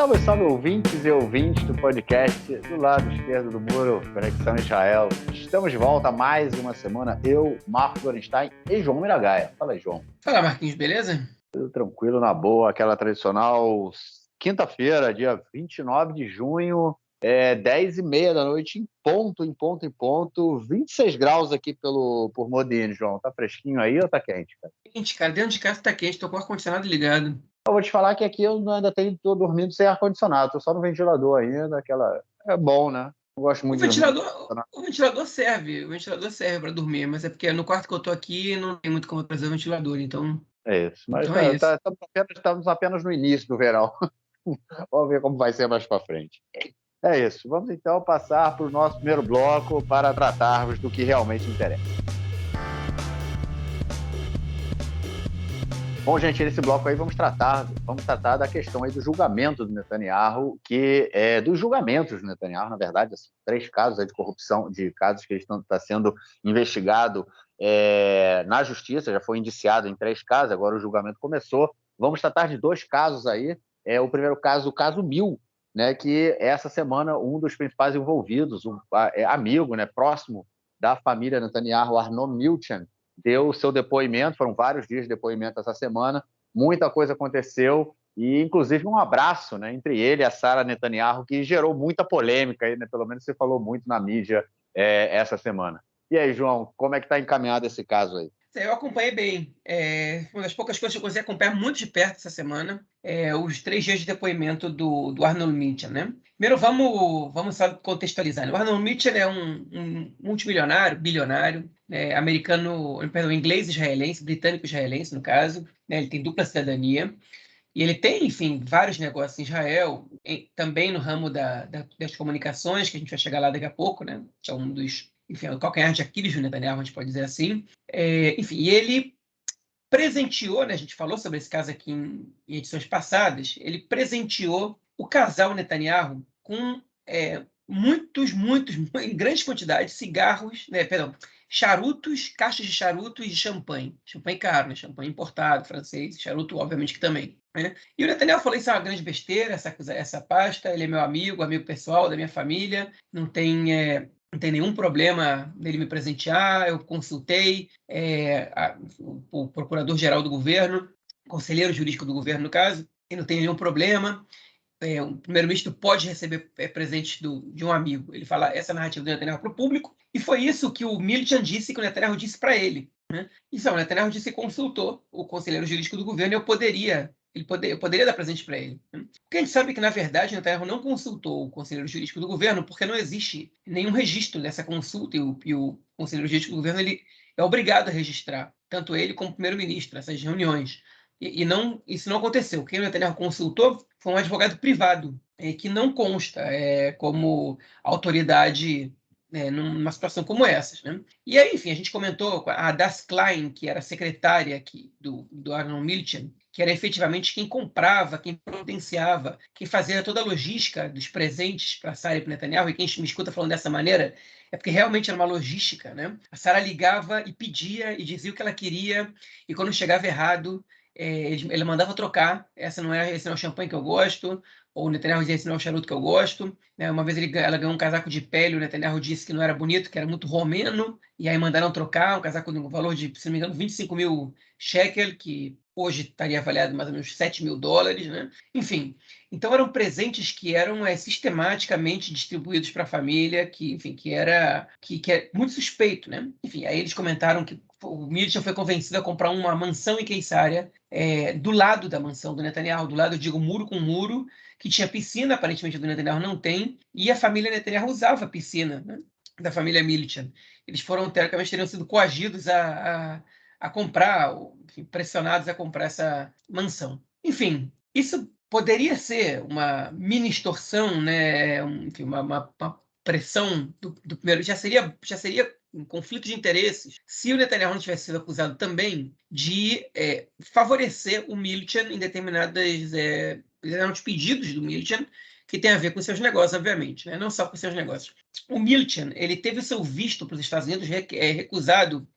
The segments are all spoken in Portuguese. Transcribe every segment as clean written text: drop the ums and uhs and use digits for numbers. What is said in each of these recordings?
Salve, salve, ouvintes e ouvintes do podcast do lado esquerdo do muro, Conexão Israel. Estamos de volta mais uma semana, eu, Marcos Gorenstein e João Miragaia. Fala aí, João. Fala, Marquinhos, beleza? Tudo tranquilo, na boa, aquela tradicional quinta-feira, dia 29 de junho, 10h30 da noite, em ponto, 26 graus aqui por Modena, João. Tá fresquinho aí ou tá quente, cara? Quente, cara, dentro de casa tá quente, tô com o ar-condicionado ligado. Eu vou te falar que aqui eu ainda tô dormindo sem ar-condicionado, tô só no ventilador ainda, é bom, né? Eu gosto O muito de dormir. ventilador serve para dormir, mas é porque no quarto que eu tô aqui não tem muito como trazer o ventilador, então É isso, mas é isso. estamos apenas no início do verão. Vamos ver como vai ser mais para frente. É isso, vamos então passar para o nosso primeiro bloco para tratarmos do que realmente interessa. Bom, gente, nesse bloco aí vamos tratar da questão aí do julgamento do Netanyahu, dos julgamentos do Netanyahu, na verdade, assim, 3 casos aí de corrupção, de casos que estão sendo investigados na justiça, já foi indiciado em 3 casos, agora o julgamento começou. Vamos tratar de 2 casos aí. O primeiro caso, o caso Mil, né, que essa semana um dos principais envolvidos, amigo, né, próximo da família Netanyahu, Arnon Milchan, deu o seu depoimento. Foram vários dias de depoimento essa semana, muita coisa aconteceu, e inclusive um abraço, né, entre ele e a Sara Netanyahu, que gerou muita polêmica, aí, né, pelo menos você falou muito na mídia essa semana. E aí, João, como é que está encaminhado esse caso aí? Eu acompanhei bem. Uma das poucas coisas que eu consegui acompanhar muito de perto essa semana, os 3 dias de depoimento do Arnold Milchan, né? Primeiro, vamos só contextualizar, né? O Arnold Milchan é um multimilionário, bilionário, inglês-israelense, britânico-israelense, no caso, né? Ele tem dupla cidadania. E ele tem, enfim, vários negócios em Israel, também no ramo das comunicações, que a gente vai chegar lá daqui a pouco, né? Que é um dos, enfim, o calcanhar de Aquiles do Netanyahu, a gente pode dizer assim. Enfim, e ele presenteou, né? A gente falou sobre esse caso aqui em edições passadas. Ele presenteou o casal Netanyahu com em grandes quantidades, cigarros, né? Perdão, charutos, caixas de charutos e de champanhe. Champanhe caro, né? Champanhe importado, francês, charuto, obviamente, que também. Né? E o Netanyahu falou: isso é uma grande besteira, essa pasta. Ele é meu amigo pessoal da minha família, não tem nenhum problema dele me presentear. Eu consultei o procurador-geral do governo, conselheiro jurídico do governo, no caso, e não tem nenhum problema. O primeiro-ministro pode receber presentes de um amigo. Ele fala essa narrativa do Netanyahu para o público, e foi isso que o Milchan disse, que o Netanyahu disse para ele. Né? Isso, o Netanyahu disse que consultou o conselheiro jurídico do governo, e eu poderia dar presente para ele. Né? Porque a gente sabe que, na verdade, o Netanyahu não consultou o conselheiro jurídico do governo, porque não existe nenhum registro dessa consulta, e o conselheiro jurídico do governo ele é obrigado a registrar, tanto ele como o primeiro-ministro, essas reuniões. Isso não aconteceu. Quem o Netanyahu consultou foi um advogado privado, que não consta como autoridade numa situação como essa. Né? E aí, enfim, a gente comentou a Das Klein, que era secretária do Arnon Milchan, que era efetivamente quem comprava, quem providenciava, quem fazia toda a logística dos presentes para a Sara e para o Netanyahu. E quem me escuta falando dessa maneira é porque realmente era uma logística. Né? A Sara ligava e pedia e dizia o que ela queria, e quando chegava errado, ele mandava trocar. Esse não é o champanhe que eu gosto, ou o Netanyahu dizia: esse não é o charuto que eu gosto. Né? Uma vez ela ganhou um casaco de pele, o Netanyahu disse que não era bonito, que era muito romeno, e aí mandaram trocar um casaco no valor de, se não me engano, 25 mil shekel, que hoje estaria avaliado mais ou menos $7.000. Né? Enfim, então eram presentes que eram sistematicamente distribuídos para a família, que é muito suspeito. Né? Enfim, aí eles comentaram que o Milchan foi convencido a comprar uma mansão em Queisária, do lado da mansão do Netanyahu, do lado, eu digo, muro com muro, que tinha piscina, aparentemente do Netanyahu não tem, e a família Netanyahu usava a piscina, né, da família Milchan. Eles teoricamente, teriam sido coagidos a comprar, enfim, pressionados a comprar essa mansão. Enfim, isso poderia ser uma mini extorsão, né, enfim, uma pressão do primeiro. Já seria um conflito de interesses se o Netanyahu não tivesse sido acusado também de favorecer o Milchan em determinados pedidos do Milchan, que tem a ver com seus negócios, obviamente, né? Não só com seus negócios. O Milchan, ele teve o seu visto para os Estados Unidos recusado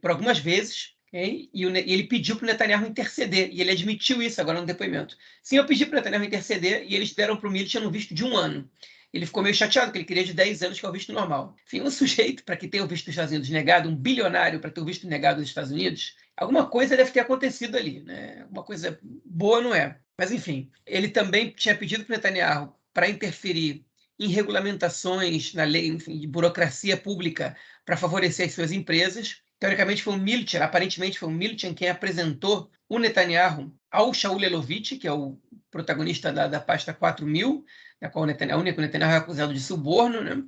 por algumas vezes, Okay? E ele pediu para o Netanyahu interceder, e ele admitiu isso agora no depoimento. Sim, eu pedi para o Netanyahu interceder, e eles deram para o Milchan um visto de 1 ano. Ele ficou meio chateado, porque ele queria de 10 anos, que é o visto normal. Enfim, um sujeito, para que tenha o visto dos Estados Unidos negado, um bilionário para ter o visto negado dos Estados Unidos, alguma coisa deve ter acontecido ali, né? Alguma coisa boa não é. Mas, enfim, ele também tinha pedido para o Netanyahu para interferir em regulamentações na lei, enfim, de burocracia pública para favorecer as suas empresas. Teoricamente foi o Milchan, aparentemente foi o Milchan quem apresentou o Netanyahu ao Shaul Elovitch, que é o protagonista da pasta 4000, na qual o único Netanyahu é acusado de suborno, né?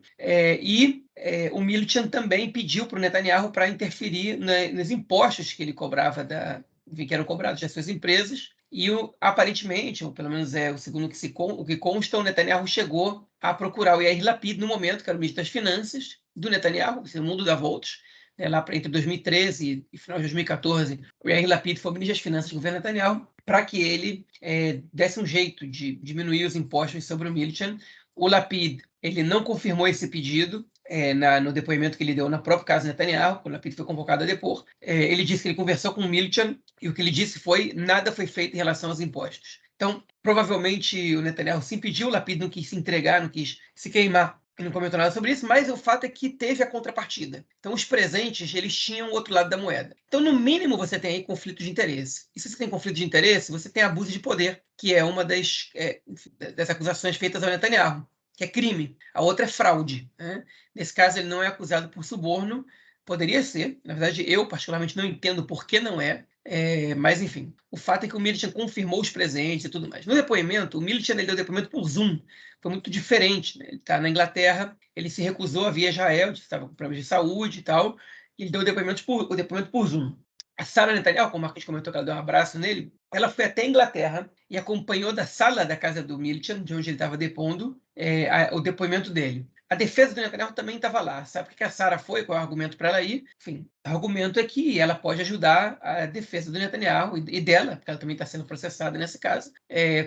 O Milchan também pediu para o Netanyahu para interferir nos impostos que ele cobrava que eram cobrados das suas empresas, e aparentemente, ou pelo menos segundo o que consta, o Netanyahu chegou a procurar o Yair Lapid no momento, que era o ministro das Finanças do Netanyahu, o mundo dá voltas, lá entre 2013 e final de 2014, o Yair Lapid foi o ministro das Finanças do governo Netanyahu, para que ele desse um jeito de diminuir os impostos sobre o Milchan. O Lapid ele não confirmou esse pedido no depoimento que ele deu na própria casa Netanyahu, quando o Lapid foi convocado a depor. Ele disse que ele conversou com o Milchan e o que ele disse foi nada foi feito em relação aos impostos. Então, provavelmente o Netanyahu se impediu, o Lapid não quis se entregar, não quis se queimar, e não comentou nada sobre isso, mas o fato é que teve a contrapartida. Então, os presentes, eles tinham o outro lado da moeda. Então, no mínimo, você tem aí conflito de interesse. E se você tem conflito de interesse, você tem abuso de poder, que é uma das acusações feitas ao Netanyahu, que é crime. A outra é fraude, né? Nesse caso, ele não é acusado por suborno, poderia ser. Na verdade, eu particularmente não entendo por que não é. Mas, enfim, o fato é que o Milchan confirmou os presentes e tudo mais. No depoimento, o Milchan deu depoimento por Zoom. Foi muito diferente, né? Ele está na Inglaterra, ele se recusou a vir a Israel, estava com problemas de saúde e tal, e ele deu o depoimento por Zoom. A Sarah Netanyahu, como o Marcos comentou que ela deu um abraço nele, ela foi até a Inglaterra e acompanhou da sala da casa do Milchan, de onde ele estava depondo, o depoimento dele. A defesa do Netanyahu também estava lá. Sabe por que a Sarah foi? Qual é o argumento para ela ir? Enfim, o argumento é que ela pode ajudar a defesa do Netanyahu e dela, porque ela também está sendo processada nesse caso,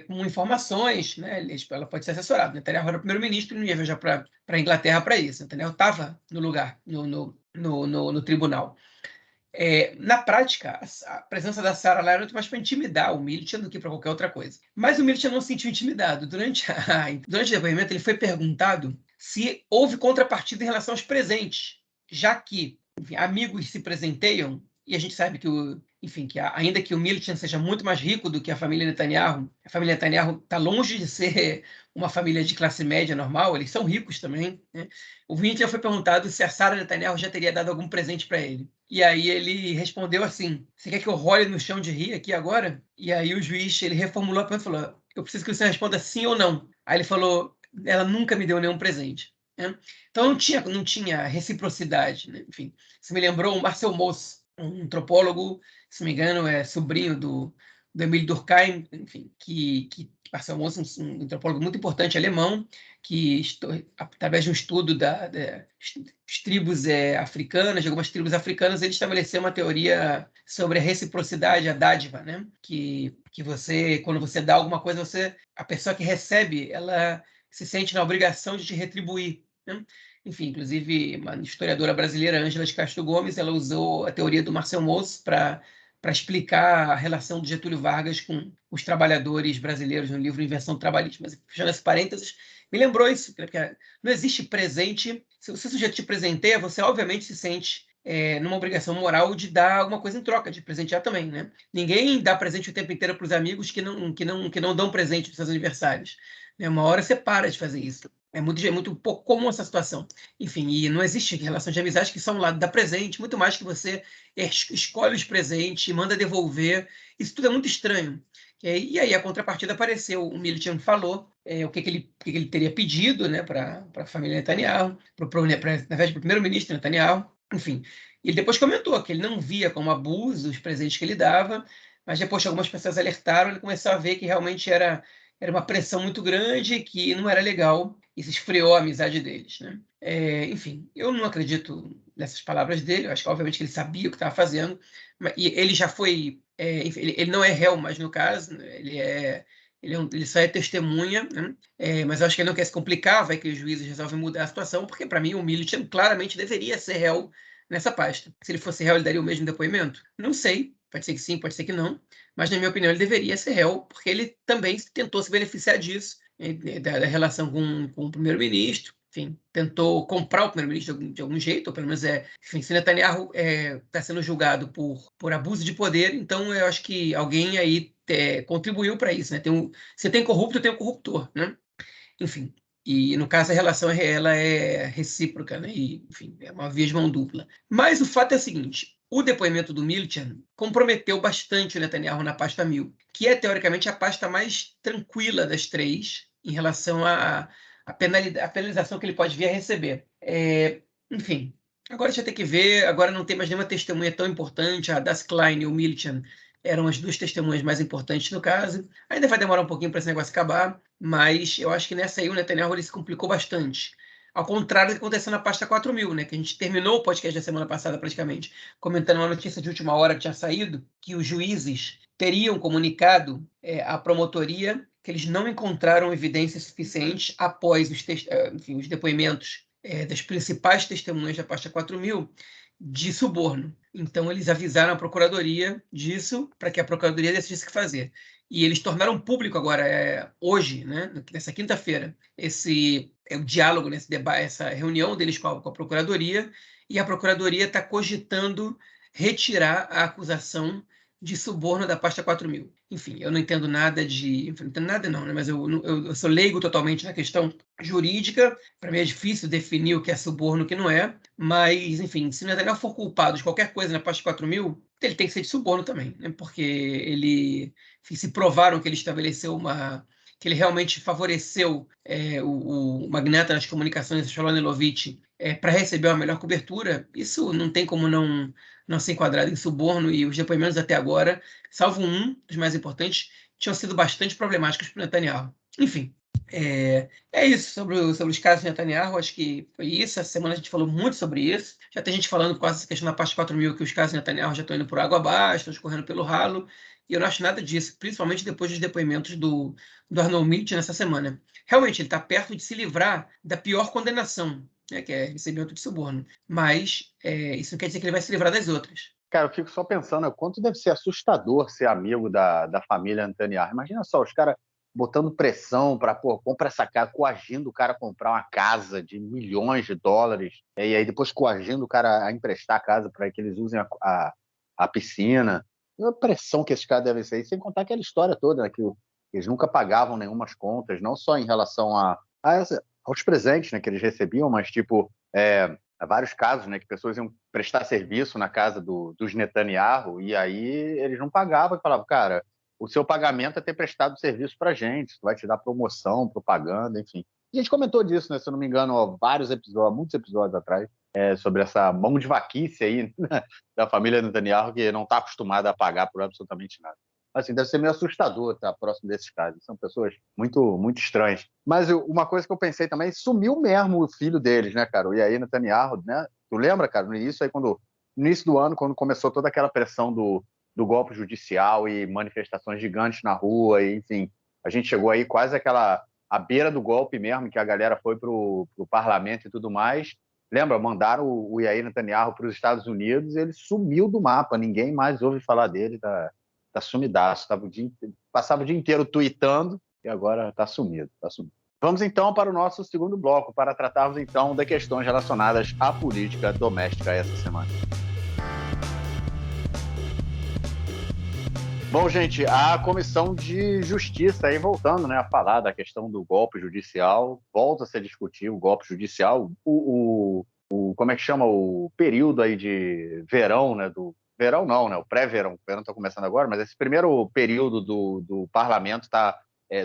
com informações, né? Ela pode ser assessorada. O Netanyahu era o primeiro-ministro e não ia viajar para a Inglaterra para isso. O Netanyahu estava no lugar, no tribunal. Na prática, a presença da Sarah lá era muito mais para intimidar o Milchan do que para qualquer outra coisa. Mas o Milchan não se sentiu intimidado. Durante o depoimento, ele foi perguntado se houve contrapartida em relação aos presentes, já que, enfim, amigos se presenteiam, e a gente sabe que, ainda que o Milchan seja muito mais rico do que a família Netanyahu está longe de ser uma família de classe média normal, eles são ricos também, né? O Milchan foi perguntado se a Sarah Netanyahu já teria dado algum presente para ele. E aí ele respondeu assim: você quer que eu role no chão de rir aqui agora? E aí o juiz ele reformulou a pergunta e falou: eu preciso que você responda sim ou não. Aí ele falou: ela nunca me deu nenhum presente. Né? Então não tinha reciprocidade. Né? Enfim, isso me lembrou o Marcel Mauss, um antropólogo, se não me engano, é sobrinho do Emile Durkheim, enfim, que Marcel Mauss, um antropólogo muito importante alemão, que através de um estudo das tribos africanas, de algumas tribos africanas, ele estabeleceu uma teoria sobre a reciprocidade, a dádiva, né? Que você, quando você dá alguma coisa, a pessoa que recebe, ela se sente na obrigação de te retribuir. Né? Enfim, inclusive, uma historiadora brasileira, Ângela de Castro Gomes, ela usou a teoria do Marcel Mauss para explicar a relação do Getúlio Vargas com os trabalhadores brasileiros no livro Invenção do Trabalhismo. Mas, fechando esse parênteses, me lembrou isso, porque não existe presente. Se o sujeito te presenteia, você obviamente se sente numa obrigação moral de dar alguma coisa em troca, de presentear também, né? Ninguém dá presente o tempo inteiro para os amigos que não dão presente nos seus aniversários. Né? Uma hora você para de fazer isso. É muito pouco comum essa situação. Enfim, e não existe relação de amizade que só um lado dá presente, muito mais que você escolhe os presentes, manda devolver. Isso tudo é muito estranho. E aí a contrapartida apareceu. O Milchan falou o que ele teria pedido, né, para a família Netanyahu, na verdade, para o primeiro-ministro Netanyahu. Enfim, ele depois comentou que ele não via como abuso os presentes que ele dava, mas depois que algumas pessoas alertaram, ele começou a ver que realmente era uma pressão muito grande, que não era legal, e se esfriou a amizade deles. Né? Enfim, eu não acredito nessas palavras dele, eu acho que obviamente que ele sabia o que estava fazendo, e ele já foi, ele não é réu, mas no caso, né, ele só é testemunha, né? Mas eu acho que ele não quer se complicar, vai que os juízes resolvem mudar a situação, porque para mim o Milchan claramente deveria ser réu nessa pasta. Se ele fosse réu, ele daria o mesmo depoimento? Não sei. Pode ser que sim, pode ser que não. Mas, na minha opinião, ele deveria ser réu, porque ele também tentou se beneficiar disso, da relação com o primeiro-ministro. Enfim, tentou comprar o primeiro-ministro de algum jeito, ou pelo menos enfim, se Netanyahu está sendo julgado por abuso de poder, então eu acho que alguém aí contribuiu para isso, né? Se tem corrupto, tem um corruptor, né? Enfim, e no caso a relação ela é recíproca, né? E, enfim, é uma via de mão dupla. Mas o fato é o seguinte: o depoimento do Milchan comprometeu bastante o Netanyahu na pasta 1000, que é teoricamente a pasta mais tranquila das três em relação à penalização que ele pode vir a receber. Enfim, agora a gente vai ter que ver. Agora não tem mais nenhuma testemunha tão importante. A Das Klein e o Milchan eram as duas testemunhas mais importantes no caso. Ainda vai demorar um pouquinho para esse negócio acabar, mas eu acho que nessa aí o Netanyahu ele se complicou bastante. Ao contrário do que aconteceu na pasta 4000, né? Que a gente terminou o podcast da semana passada praticamente, comentando uma notícia de última hora que tinha saído, que os juízes teriam comunicado à promotoria que eles não encontraram evidências suficientes após os depoimentos das principais testemunhas da pasta 4000 de suborno. Então, eles avisaram a Procuradoria disso para que a Procuradoria decidisse o que fazer. E eles tornaram público agora, hoje, né, nessa quinta-feira, o diálogo, nesse debate, essa reunião deles com a Procuradoria, e a Procuradoria está cogitando retirar a acusação de suborno da pasta 4000. Enfim, eu não entendo nada não entendo nada não, né? Mas eu sou leigo totalmente na questão jurídica. Para mim é difícil definir o que é suborno e o que não é, mas, enfim, se o Netanyahu for culpado de qualquer coisa na pasta 4000, ele tem que ser de suborno também, né? Porque enfim, se provaram que ele estabeleceu que ele realmente favoreceu o magnata das comunicações, Shalom Elovitch, para receber uma melhor cobertura. Isso não tem como não ser enquadrado em suborno, e os depoimentos até agora, salvo um dos mais importantes, tinham sido bastante problemáticos para o Netanyahu. Enfim, é isso sobre os casos de Netanyahu. Acho que foi isso. Essa semana a gente falou muito sobre isso. Já tem gente falando com essa questão da parte 4000 que os casos de Netanyahu já estão indo por água abaixo, estão escorrendo pelo ralo. E eu não acho nada disso, principalmente depois dos depoimentos do Arnold Mitch nessa semana. Realmente, ele está perto de se livrar da pior condenação, né, que é recebimento de suborno. Mas isso não quer dizer que ele vai se livrar das outras. Cara, eu fico só pensando o quanto deve ser assustador ser amigo da família Netanyahu. Imagina só, os caras botando pressão para, compra essa casa, coagindo o cara a comprar uma casa de milhões de dólares, e aí depois coagindo o cara a emprestar a casa para que eles usem a piscina. A pressão que esses caras devem ser, sem contar aquela história toda, né, que eles nunca pagavam nenhumas contas, não só em relação aos presentes, né, que eles recebiam, mas tipo há vários casos, né, que pessoas iam prestar serviço na casa dos Netanyahu e aí eles não pagavam e falavam, cara, o seu pagamento é ter prestado serviço para a gente, vai te dar promoção, propaganda, enfim. A gente comentou disso, né, se eu não me engano, muitos episódios atrás, sobre essa mão de vaquice aí, né, da família Netanyahu, que não está acostumada a pagar por absolutamente nada. Assim, deve ser meio assustador estar próximo desses casos. São pessoas muito, muito estranhas. Mas uma coisa que eu pensei também, sumiu mesmo o filho deles, né, cara? O Yair Netanyahu, né? Tu lembra, cara, no início, no início do ano, quando começou toda aquela pressão do golpe judicial e manifestações gigantes na rua, e, enfim, a gente chegou aí quase à beira do golpe mesmo, que a galera foi pro parlamento e tudo mais. Lembra? Mandaram o Yair Netanyahu para os Estados Unidos e ele sumiu do mapa. Ninguém mais ouve falar dele, tá sumidaço, passava o dia inteiro tweetando e agora está sumido. Vamos então para o nosso segundo bloco, para tratarmos então de questões relacionadas à política doméstica essa semana. Bom, gente, a Comissão de Justiça, aí voltando, né, a falar da questão do golpe judicial, volta a ser discutido o golpe judicial, como é que chama, o período aí de verão, né, verão não, né? O pré-verão. O verão está começando agora, mas esse primeiro período do parlamento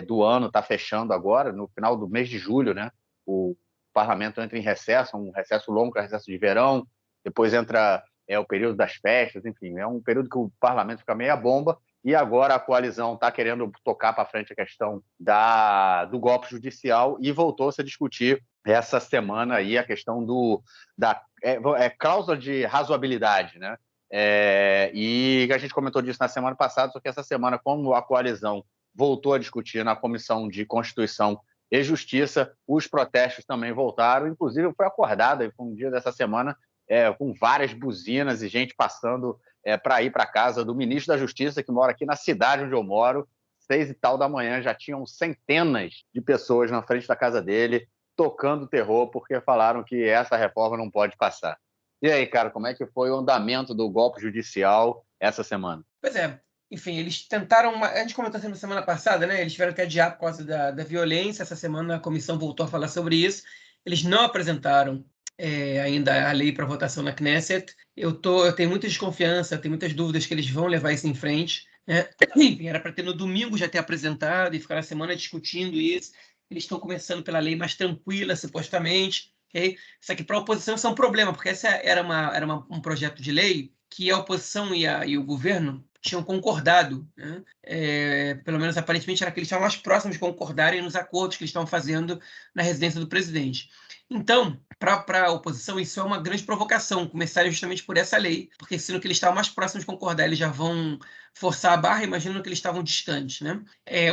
do ano está fechando agora, no final do mês de julho, né? O parlamento entra em recesso, um recesso longo, que é recesso de verão, depois entra o período das festas, enfim, é um período que o parlamento fica meia bomba, e agora a coalizão está querendo tocar para frente a questão do golpe judicial e voltou-se a discutir essa semana aí a questão da cláusula de razoabilidade, né? E a gente comentou disso na semana passada, só que essa semana, como a coalizão voltou a discutir na Comissão de Constituição e Justiça, os protestos também voltaram, inclusive foi acordado, foi um dia dessa semana, com várias buzinas e gente passando para ir para a casa do ministro da Justiça, que mora aqui na cidade onde eu moro. 6 e tal da manhã, já tinham centenas de pessoas na frente da casa dele, tocando terror, porque falaram que essa reforma não pode passar. E aí, cara, como é que foi o andamento do golpe judicial essa semana? Pois é. Enfim, eles tentaram. A gente comentou assim na semana passada, né? Eles tiveram que adiar por causa da violência. Essa semana a comissão voltou a falar sobre isso. Eles não apresentaram ainda a lei para votação na Knesset. Eu tenho muita desconfiança, tenho muitas dúvidas que eles vão levar isso em frente, né? Enfim, era para ter no domingo já ter apresentado e ficar a semana discutindo isso. Eles estão começando pela lei mais tranquila, supostamente. Okay? Isso aqui para a oposição isso é um problema, porque essa era um projeto de lei que a oposição e o governo tinham concordado, né? Pelo menos aparentemente era que eles estavam mais próximos de concordarem nos acordos que eles estavam fazendo na residência do presidente. Então, para a oposição, isso é uma grande provocação, começarem justamente por essa lei, porque sendo que eles estavam mais próximos de concordar, eles já vão forçar a barra, imaginando que eles estavam distantes, né?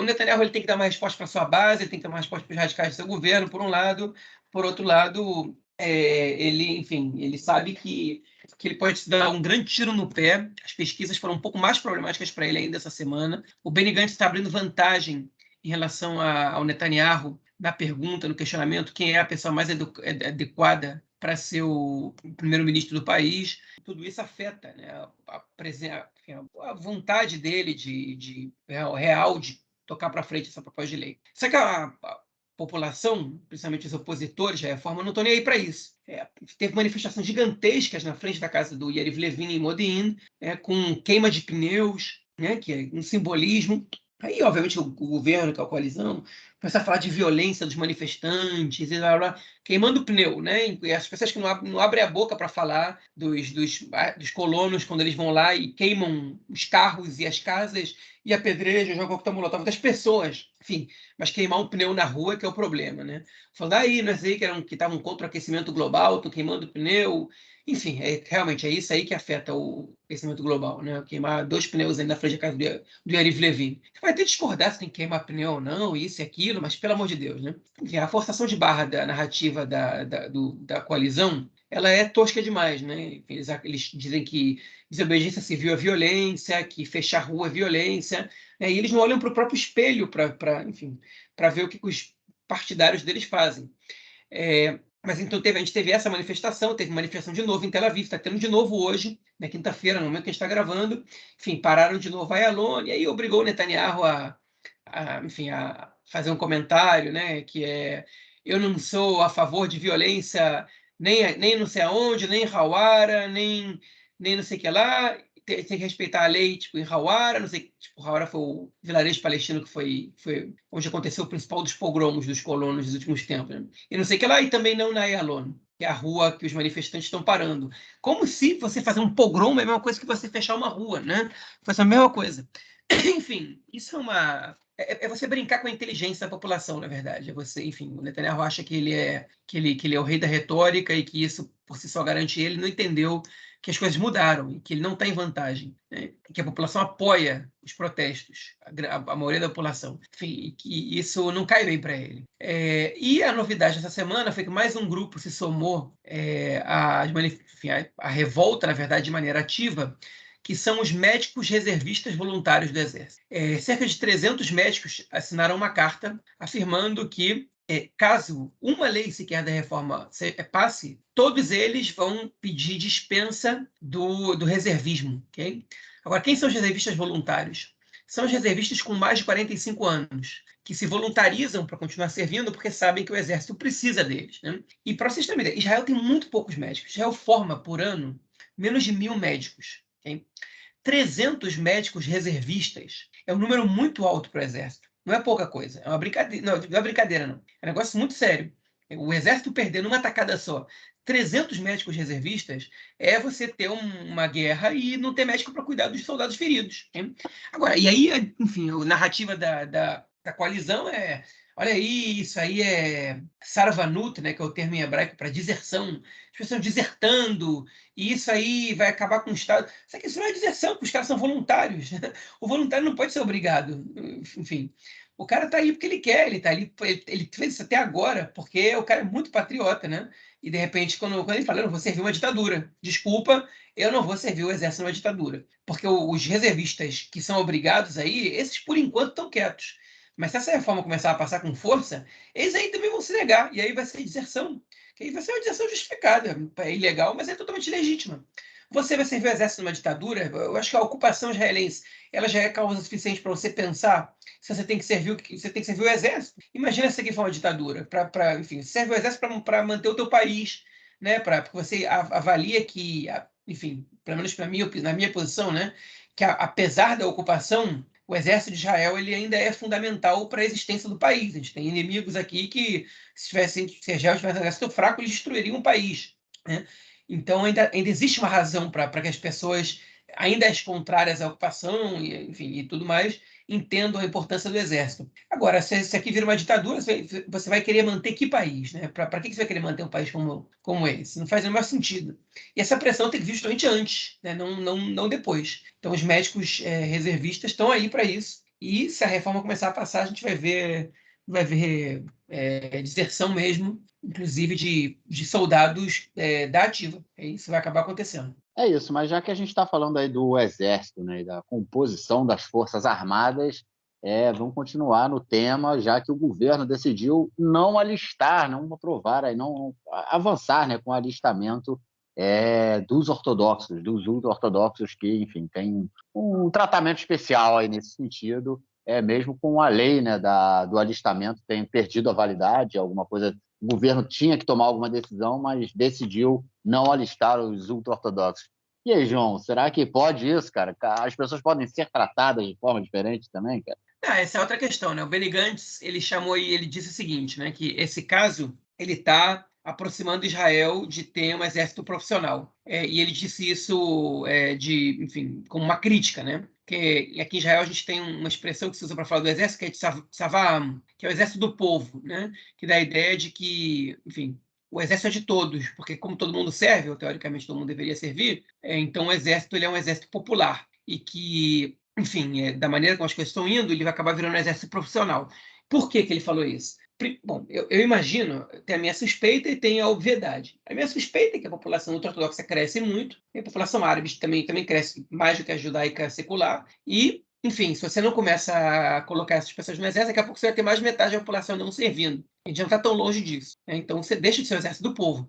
O Netanyahu ele tem que dar uma resposta para a sua base, ele tem que dar uma resposta para os radicais do seu governo, por um lado, por outro lado, ele sabe que ele pode se dar um grande tiro no pé. As pesquisas foram um pouco mais problemáticas para ele ainda essa semana. O Benny Gantz está abrindo vantagem em relação ao Netanyahu na pergunta, no questionamento, quem é a pessoa mais adequada para ser o primeiro-ministro do país. Tudo isso afeta, né, a vontade dele real de tocar para frente essa proposta de lei. Só que a população, principalmente os opositores da reforma, não estão nem aí para isso. Teve manifestações gigantescas na frente da casa do Yariv Levin em Modi'in, com queima de pneus, né, que é um simbolismo. Aí, obviamente, o governo, que é a coalizão, começa a falar de violência dos manifestantes, e blá, blá, queimando pneu, né? E as pessoas que não abrem a boca para falar dos colonos quando eles vão lá e queimam os carros e as casas e apedrejam, jogam coquetel molotov das pessoas, enfim, mas queimar um pneu na rua que é o problema, né? Falando aí, não sei que estavam contra o aquecimento global, estão queimando pneu, enfim, realmente é isso aí que afeta o aquecimento global, né? Queimar 2 pneus aí na frente da casa do Yariv Levin. Você vai ter que discordar se tem que queimar pneu ou não, isso e aquilo, mas pelo amor de Deus, né? Enfim, a forçação de barra da narrativa da coalizão, ela é tosca demais, né? Eles dizem que desobediência civil é violência, que fechar rua é violência, né? E eles não olham para o próprio espelho para ver o que os partidários deles fazem. Mas então a gente teve essa manifestação, teve manifestação de novo em Tel Aviv, está tendo de novo hoje, na quinta-feira, no momento que a gente está gravando. Enfim, pararam de novo a Ayalon, e aí obrigou o Netanyahu a fazer um comentário, né, que eu não sou a favor de violência nem não sei aonde, nem em Hawara, nem não sei o que lá, tem que respeitar a lei, tipo, em Hawara, não sei, tipo, Hawara foi o vilarejo palestino que foi onde aconteceu o principal dos pogromos dos colonos dos últimos tempos, né? E não sei o que lá, e também não na Ayalon, que é a rua que os manifestantes estão parando. Como se você fazer um pogrom é a mesma coisa que você fechar uma rua, né? Foi a mesma coisa. Enfim, isso é você brincar com a inteligência da população, na verdade. Enfim, o Netanyahu acha que ele é o rei da retórica e que isso por si só garante ele, não entendeu que as coisas mudaram e que ele não está em vantagem, né? Que a população apoia os protestos, a maioria da população. Enfim, e que isso não cai bem para ele. E a novidade dessa semana foi que mais um grupo se somou à revolta, na verdade, de maneira ativa, que são os médicos reservistas voluntários do Exército. Cerca de 300 médicos assinaram uma carta afirmando que, caso uma lei sequer da reforma passe, todos eles vão pedir dispensa do reservismo. Okay? Agora, quem são os reservistas voluntários? São os reservistas com mais de 45 anos, que se voluntarizam para continuar servindo porque sabem que o Exército precisa deles. Né? E, para vocês terem uma ideia, Israel tem muito poucos médicos. Israel forma, por ano, menos de 1.000 médicos. Okay? 300 médicos reservistas é um número muito alto para o Exército. Não é pouca coisa. É uma brincadeira. Não é brincadeira, não. É um negócio muito sério. O Exército perder numa tacada só 300 médicos reservistas é você ter uma guerra e não ter médico para cuidar dos soldados feridos. Hein? Agora, e aí, enfim, a narrativa da coalizão olha aí, isso aí é sarvanut, né, que é o termo em hebraico para deserção. As pessoas desertando, e isso aí vai acabar com o Estado. Só que isso não é deserção, porque os caras são voluntários. O voluntário não pode ser obrigado. Enfim, o cara está aí porque ele quer, ele está ali, ele fez isso até agora, porque o cara é muito patriota, né? E, de repente, quando ele fala, eu não vou servir uma ditadura. Desculpa, eu não vou servir o exército numa ditadura. Porque os reservistas que são obrigados aí, esses, por enquanto, estão quietos. Mas se essa reforma começar a passar com força, eles aí também vão se negar. E aí vai ser deserção. Que aí vai ser uma deserção justificada. É ilegal, mas é totalmente legítima. Você vai servir o exército numa ditadura? Eu acho que a ocupação israelense ela já é causa suficiente para você pensar se você tem que servir o exército. Imagina se aqui for uma ditadura, enfim, serve o exército para manter o teu país, né? Porque você avalia que, enfim, pelo menos na minha posição, né? Que apesar da ocupação, o exército de Israel ele ainda é fundamental para a existência do país. A gente tem inimigos aqui que, se Israel tivesse um exército fraco, eles destruiriam o país, né? Então, ainda existe uma razão para que as pessoas, ainda as contrárias à ocupação, enfim, e tudo mais, entendam a importância do exército. Agora, se aqui vira uma ditadura, você vai querer manter que país? Né? Para que você vai querer manter um país como esse? Não faz o menor sentido. E essa pressão tem que vir justamente antes, né? Não depois. Então, os médicos reservistas estão aí para isso. E se a reforma começar a passar, a gente vai ver deserção mesmo, inclusive de soldados da ativa. Isso vai acabar acontecendo. É isso, mas já que a gente está falando aí do Exército, né, e da composição das Forças Armadas, vamos continuar no tema, já que o governo decidiu não alistar, não aprovar, aí, não avançar, né, com o alistamento dos ortodoxos, dos ultra-ortodoxos que, enfim, tem um tratamento especial aí nesse sentido, mesmo com a lei, né, do alistamento tem perdido a validade, alguma coisa, o governo tinha que tomar alguma decisão, mas decidiu não alistar os ultra-ortodoxos. E aí, João, será que pode isso, cara? As pessoas podem ser tratadas de forma diferente também, cara? Essa é outra questão, né? O Benny Gantz, ele disse o seguinte, né? Que esse caso, ele está aproximando Israel de ter um exército profissional. E ele disse isso enfim, como uma crítica, né? Que aqui em Israel a gente tem uma expressão que se usa para falar do exército, que é de Tzava'am, que é o exército do povo, né? Que dá a ideia de que, enfim, o exército é de todos, porque como todo mundo serve, ou teoricamente todo mundo deveria servir, então o exército ele é um exército popular e que, enfim, da maneira como as coisas estão indo, ele vai acabar virando um exército profissional. Por que ele falou isso? Bom, eu imagino, tem a minha suspeita e tem a obviedade. A minha suspeita é que a população ultra-ortodoxa cresce muito, e a população árabe também cresce mais do que a judaica secular, e, enfim, se você não começa a colocar essas pessoas no exército, daqui a pouco você vai ter mais de metade da população não servindo. A gente não está tão longe disso, né? Então você deixa de ser o exército do povo.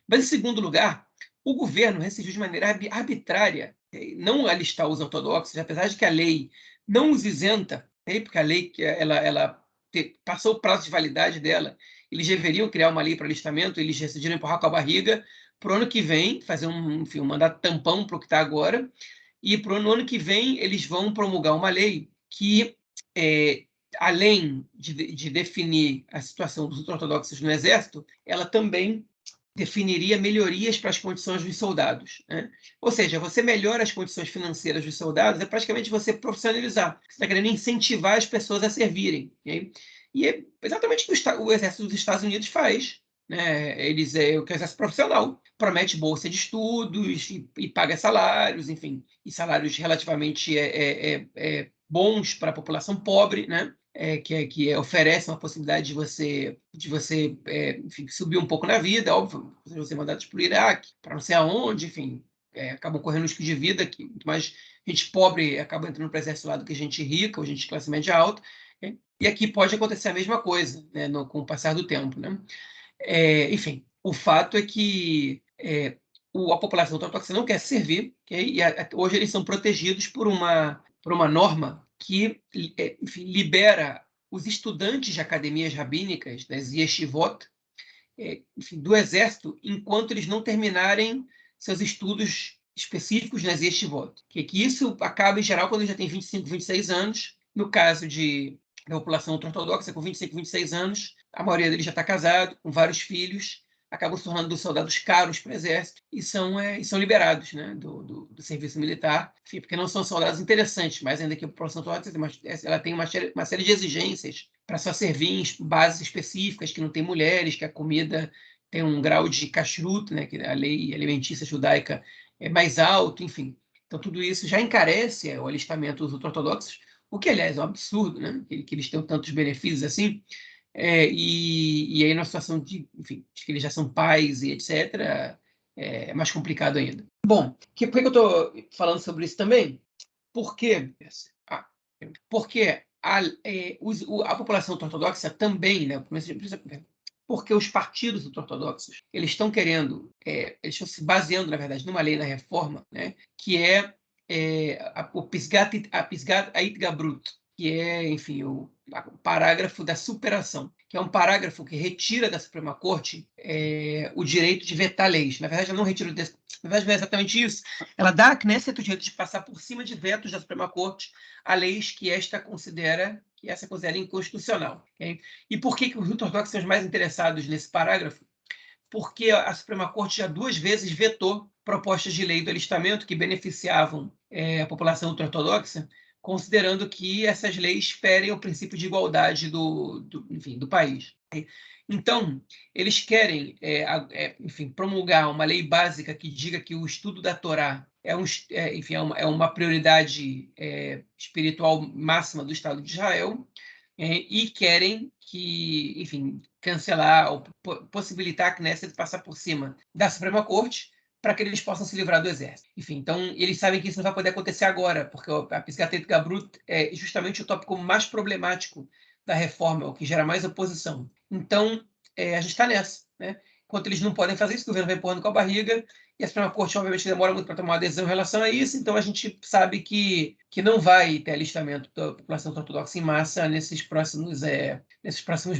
Mas, em segundo lugar, o governo decidiu de maneira arbitrária não alistar os ortodoxos, apesar de que a lei não os isenta, porque a lei ela passou o prazo de validade dela, eles deveriam criar uma lei para alistamento, eles decidiram empurrar com a barriga para o ano que vem, fazer um mandato tampão para o que está agora, e para o ano que vem eles vão promulgar uma lei que, além de definir a situação dos ortodoxos no Exército, ela também definiria melhorias para as condições dos soldados, né? Ou seja, você melhora as condições financeiras dos soldados, é praticamente você profissionalizar. Você está querendo incentivar as pessoas a servirem. E é exatamente o que o Exército dos Estados Unidos faz. Né? O que é o Exército profissional promete bolsa de estudos e paga salários, enfim, e salários relativamente bons para a população pobre, né? Que oferece uma possibilidade de você enfim, subir um pouco na vida, óbvio, você mandados para o Iraque, para não sei aonde, enfim, acabam correndo risco de vida, que muito mais gente pobre acaba entrando para o exército lá do que gente rica ou gente de classe média alta, né? E aqui pode acontecer a mesma coisa, né, com o passar do tempo, né? Enfim, o fato é que a população ortodoxa não quer servir, okay? Hoje eles são protegidos por uma norma que enfim, libera os estudantes de academias rabínicas, das yeshivot, enfim, do exército, enquanto eles não terminarem seus estudos específicos nas yeshivot. Que isso acaba, em geral, quando eles já têm 25, 26 anos. No caso da população ultra-ortodoxa, com 25, 26 anos, a maioria deles já está casado, com vários filhos, acabam se tornando soldados caros para o exército e são liberados, né, do serviço militar, enfim, porque não são soldados interessantes, mas ainda que a população ortodoxa ela tem uma série de exigências para só servir em bases específicas, que não tem mulheres, que a comida tem um grau de kashrut, né, que a lei alimentícia judaica é mais alto, enfim. Então, tudo isso já encarece o alistamento dos ultra-ortodoxos, o que, aliás, é um absurdo, né, que eles tenham tantos benefícios assim. e aí, na situação enfim, de que eles já são pais e etc., é mais complicado ainda. Bom, por que eu estou falando sobre isso também? Porque, ah, porque a população ortodoxa também, né, porque os partidos ortodoxos, eles estão querendo, eles estão se baseando, na verdade, numa lei na reforma, né, que o Pisgat Ait Gabrut, que é, enfim, o parágrafo da superação, que é um parágrafo que retira da Suprema Corte o direito de vetar leis. Na verdade, ela não retira, na verdade, não é exatamente isso. Ela dá à Knesset o direito de passar por cima de vetos da Suprema Corte a leis que essa considera inconstitucional. Okay? E por que os ortodoxos são os mais interessados nesse parágrafo? Porque a Suprema Corte já 2 vezes vetou propostas de lei do alistamento que beneficiavam a população ultra-ortodoxa, considerando que essas leis ferem o princípio de igualdade enfim, do país. Então, eles querem, enfim, promulgar uma lei básica que diga que o estudo da Torá enfim, é uma prioridade espiritual máxima do Estado de Israel, e querem que, enfim, cancelar ou possibilitar a Knesset passar por cima da Suprema Corte para que eles possam se livrar do exército. Enfim, então eles sabem que isso não vai poder acontecer agora, porque a Pisgatet Gabrut é justamente o tópico mais problemático da reforma, o que gera mais oposição. Então, a gente está nessa, né? Enquanto eles não podem fazer isso, o governo vai empurrando com a barriga, e a Suprema Corte, obviamente, demora muito para tomar uma decisão em relação a isso, então a gente sabe que não vai ter alistamento da população ortodoxa em massa nesses próximos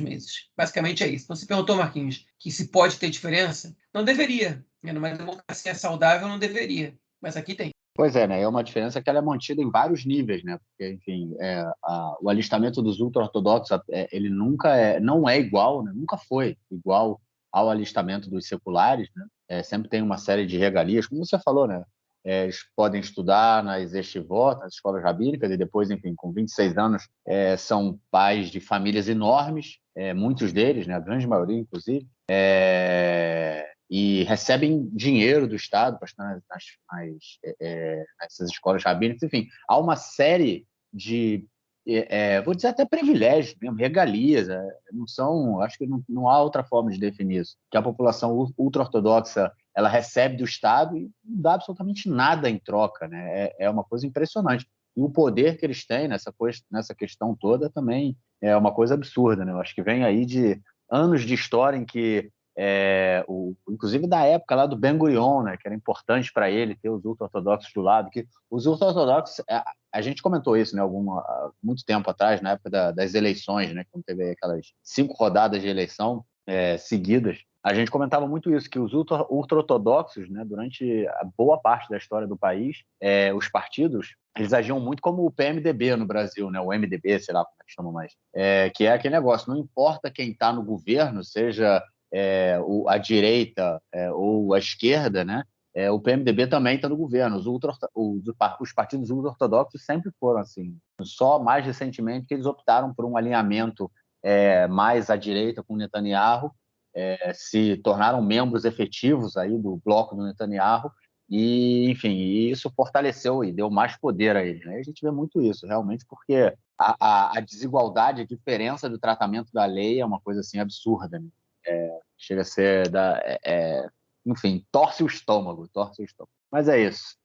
meses. Basicamente é isso. Então, se perguntou, Marquinhos, que se pode ter diferença? Não deveria. Numa democracia saudável, não deveria. Mas aqui tem. Pois é, né? É uma diferença que ela é mantida em vários níveis, né? Porque, enfim, o alistamento dos ultra-ortodoxos, ele não é igual, né? Nunca foi igual ao alistamento dos seculares, né? Sempre tem uma série de regalias, como você falou, né? Eles podem estudar nas yeshivot, nas escolas rabínicas, e depois, enfim, com 26 anos, são pais de famílias enormes, muitos deles, né? A grande maioria, inclusive, e recebem dinheiro do Estado para estar nessas escolas rabínicas. Enfim, há uma série de, vou dizer até privilégios, mesmo, regalias. Não são, acho que não há outra forma de definir isso. Que a população ultra-ortodoxa ela recebe do Estado e não dá absolutamente nada em troca, né? É uma coisa impressionante. E o poder que eles têm nessa questão toda também é uma coisa absurda, né? Eu acho que vem aí de anos de história em que inclusive da época lá do Ben Gurion, né, que era importante para ele ter os ultra-ortodoxos do lado, que os ultra-ortodoxos, a gente comentou isso, né, muito tempo atrás, na época das eleições, né, quando teve aquelas 5 rodadas de eleição seguidas, a gente comentava muito isso, que os ultra-ortodoxos, né, durante a boa parte da história do país, os partidos, eles agiam muito como o PMDB no Brasil, né, o MDB, sei lá como é que chama mais, que é aquele negócio, não importa quem está no governo, seja a direita ou a esquerda, né? O PMDB também está no governo. Os partidos ultra-ortodoxos sempre foram assim. Só mais recentemente que eles optaram por um alinhamento mais à direita com Netanyahu, se tornaram membros efetivos aí do bloco do Netanyahu e, enfim, isso fortaleceu e deu mais poder a eles. Né? A gente vê muito isso, realmente, porque a desigualdade, a diferença do tratamento da lei é uma coisa assim absurda, né? Chega a ser enfim, torce o estômago. Mas é isso.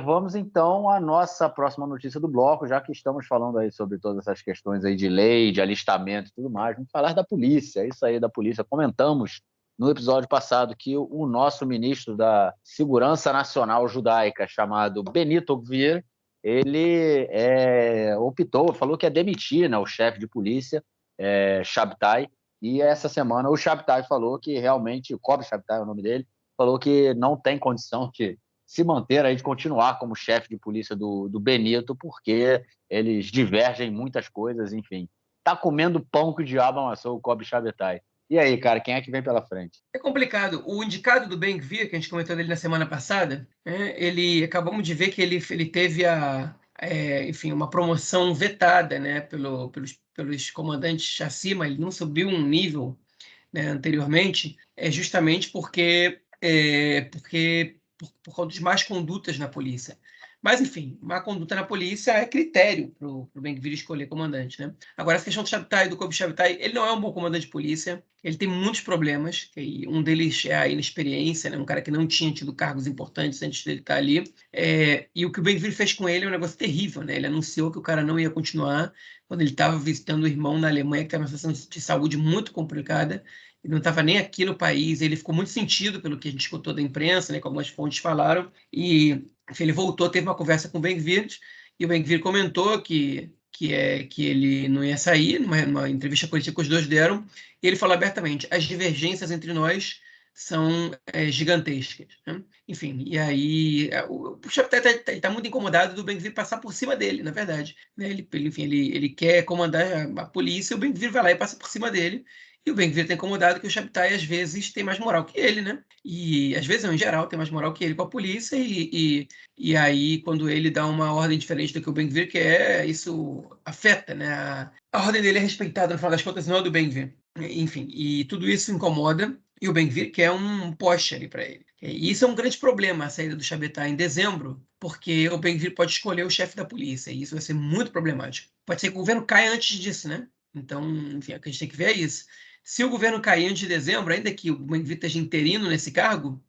Vamos então à nossa próxima notícia do bloco, já que estamos falando aí sobre todas essas questões aí de lei, de alistamento e tudo mais. Vamos falar da polícia, é isso aí da polícia. Comentamos no episódio passado que o nosso ministro da Segurança Nacional Judaica, chamado Benito Gvir, ele falou que ia demitir, né, o chefe de polícia, Shabtai. E essa semana o Shabtai falou que realmente, o Kobi Shabtai é o nome dele, falou que não tem condição de se manter aí, de continuar como chefe de polícia do Benito, porque eles divergem em muitas coisas, enfim. Tá comendo pão que o diabo amassou, o Kobi Shabtai. E aí, cara, quem é que vem pela frente? É complicado. O indicado do Ben-Gvir, que a gente comentou dele na semana passada, acabamos de ver que ele teve enfim, uma promoção vetada, né, pelos comandantes acima. Ele não subiu um nível, né, anteriormente, justamente porque por causa de más condutas na polícia. Mas, enfim, má conduta na polícia é critério para o Ben-Gvir escolher comandante, né? Agora, essa questão do Shabtai, do Kobi Shabtai, ele não é um bom comandante de polícia, ele tem muitos problemas, e um deles é a inexperiência, né? Um cara que não tinha tido cargos importantes antes dele estar ali. E o que o Ben-Gvir fez com ele é um negócio terrível, né? Ele anunciou que o cara não ia continuar quando ele estava visitando o irmão na Alemanha, que estava numa situação de saúde muito complicada. Ele não estava nem aqui no país, ele ficou muito sentido pelo que a gente escutou da imprensa, né? Como as fontes falaram, e enfim, ele voltou, teve uma conversa com o Ben-Gvir, e o Ben-Gvir comentou que ele não ia sair, numa entrevista coletiva que os dois deram, e ele falou abertamente: as divergências entre nós são gigantescas, né? Enfim, e aí o Chapéu está muito incomodado do Ben-Gvir passar por cima dele, na verdade, né? Ele quer comandar a polícia, e o Ben-Gvir vai lá e passa por cima dele, e o Ben-Gvir está incomodado que o Shabtai, às vezes, tem mais moral que ele, né? E, às vezes, não, em geral, tem mais moral que ele com a polícia, e aí, quando ele dá uma ordem diferente do que o Ben-Gvir quer, isso afeta, né? A ordem dele é respeitada, no final das contas, não é do Ben-Gvir. Enfim, e tudo isso incomoda, e o Ben-Gvir quer um poste ali para ele. E isso é um grande problema, a saída do Shabtai em dezembro, porque o Ben-Gvir pode escolher o chefe da polícia, e isso vai ser muito problemático. Pode ser que o governo caia antes disso, né? Então, enfim, o que a gente tem que ver é isso. Se o governo cair antes de dezembro, ainda que o Ben-Gvir esteja interino nesse cargo,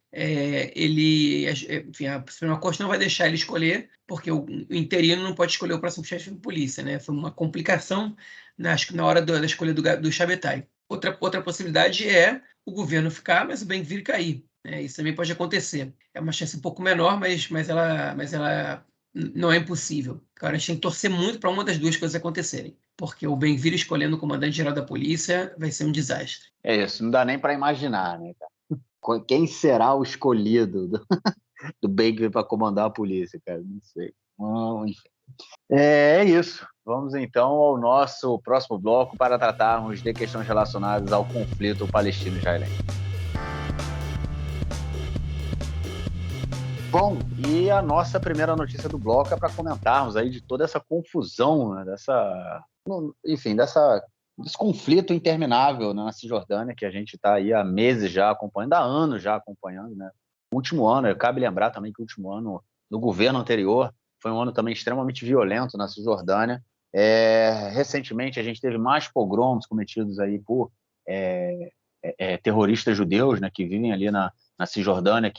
enfim, a Suprema Corte não vai deixar ele escolher, porque o interino não pode escolher o próximo chefe de polícia, né? Foi uma complicação acho que na hora da escolha do Shabtai. Outra possibilidade é o governo ficar, mas o Ben-Gvir cair, né? Isso também pode acontecer. É uma chance um pouco menor, mas ela não é impossível. Agora, a gente tem que torcer muito para uma das duas coisas acontecerem, porque o Ben-Gvir escolhendo o comandante-geral da polícia vai ser um desastre. É isso, não dá nem para imaginar, né, cara? Quem será o escolhido do Baker para comandar a polícia, cara? Não sei. Enfim. É isso. Vamos então ao nosso próximo bloco para tratarmos de questões relacionadas ao conflito palestino-israelense. Bom, e a nossa primeira notícia do bloco é para comentarmos aí de toda essa confusão, né, desse conflito interminável, né, na Cisjordânia, que a gente está aí há meses já acompanhando, há anos já acompanhando, né? O último ano, cabe lembrar também que o último ano do governo anterior foi um ano também extremamente violento na Cisjordânia. Recentemente a gente teve mais pogroms cometidos aí por terroristas judeus, né, que vivem ali na Cisjordânia,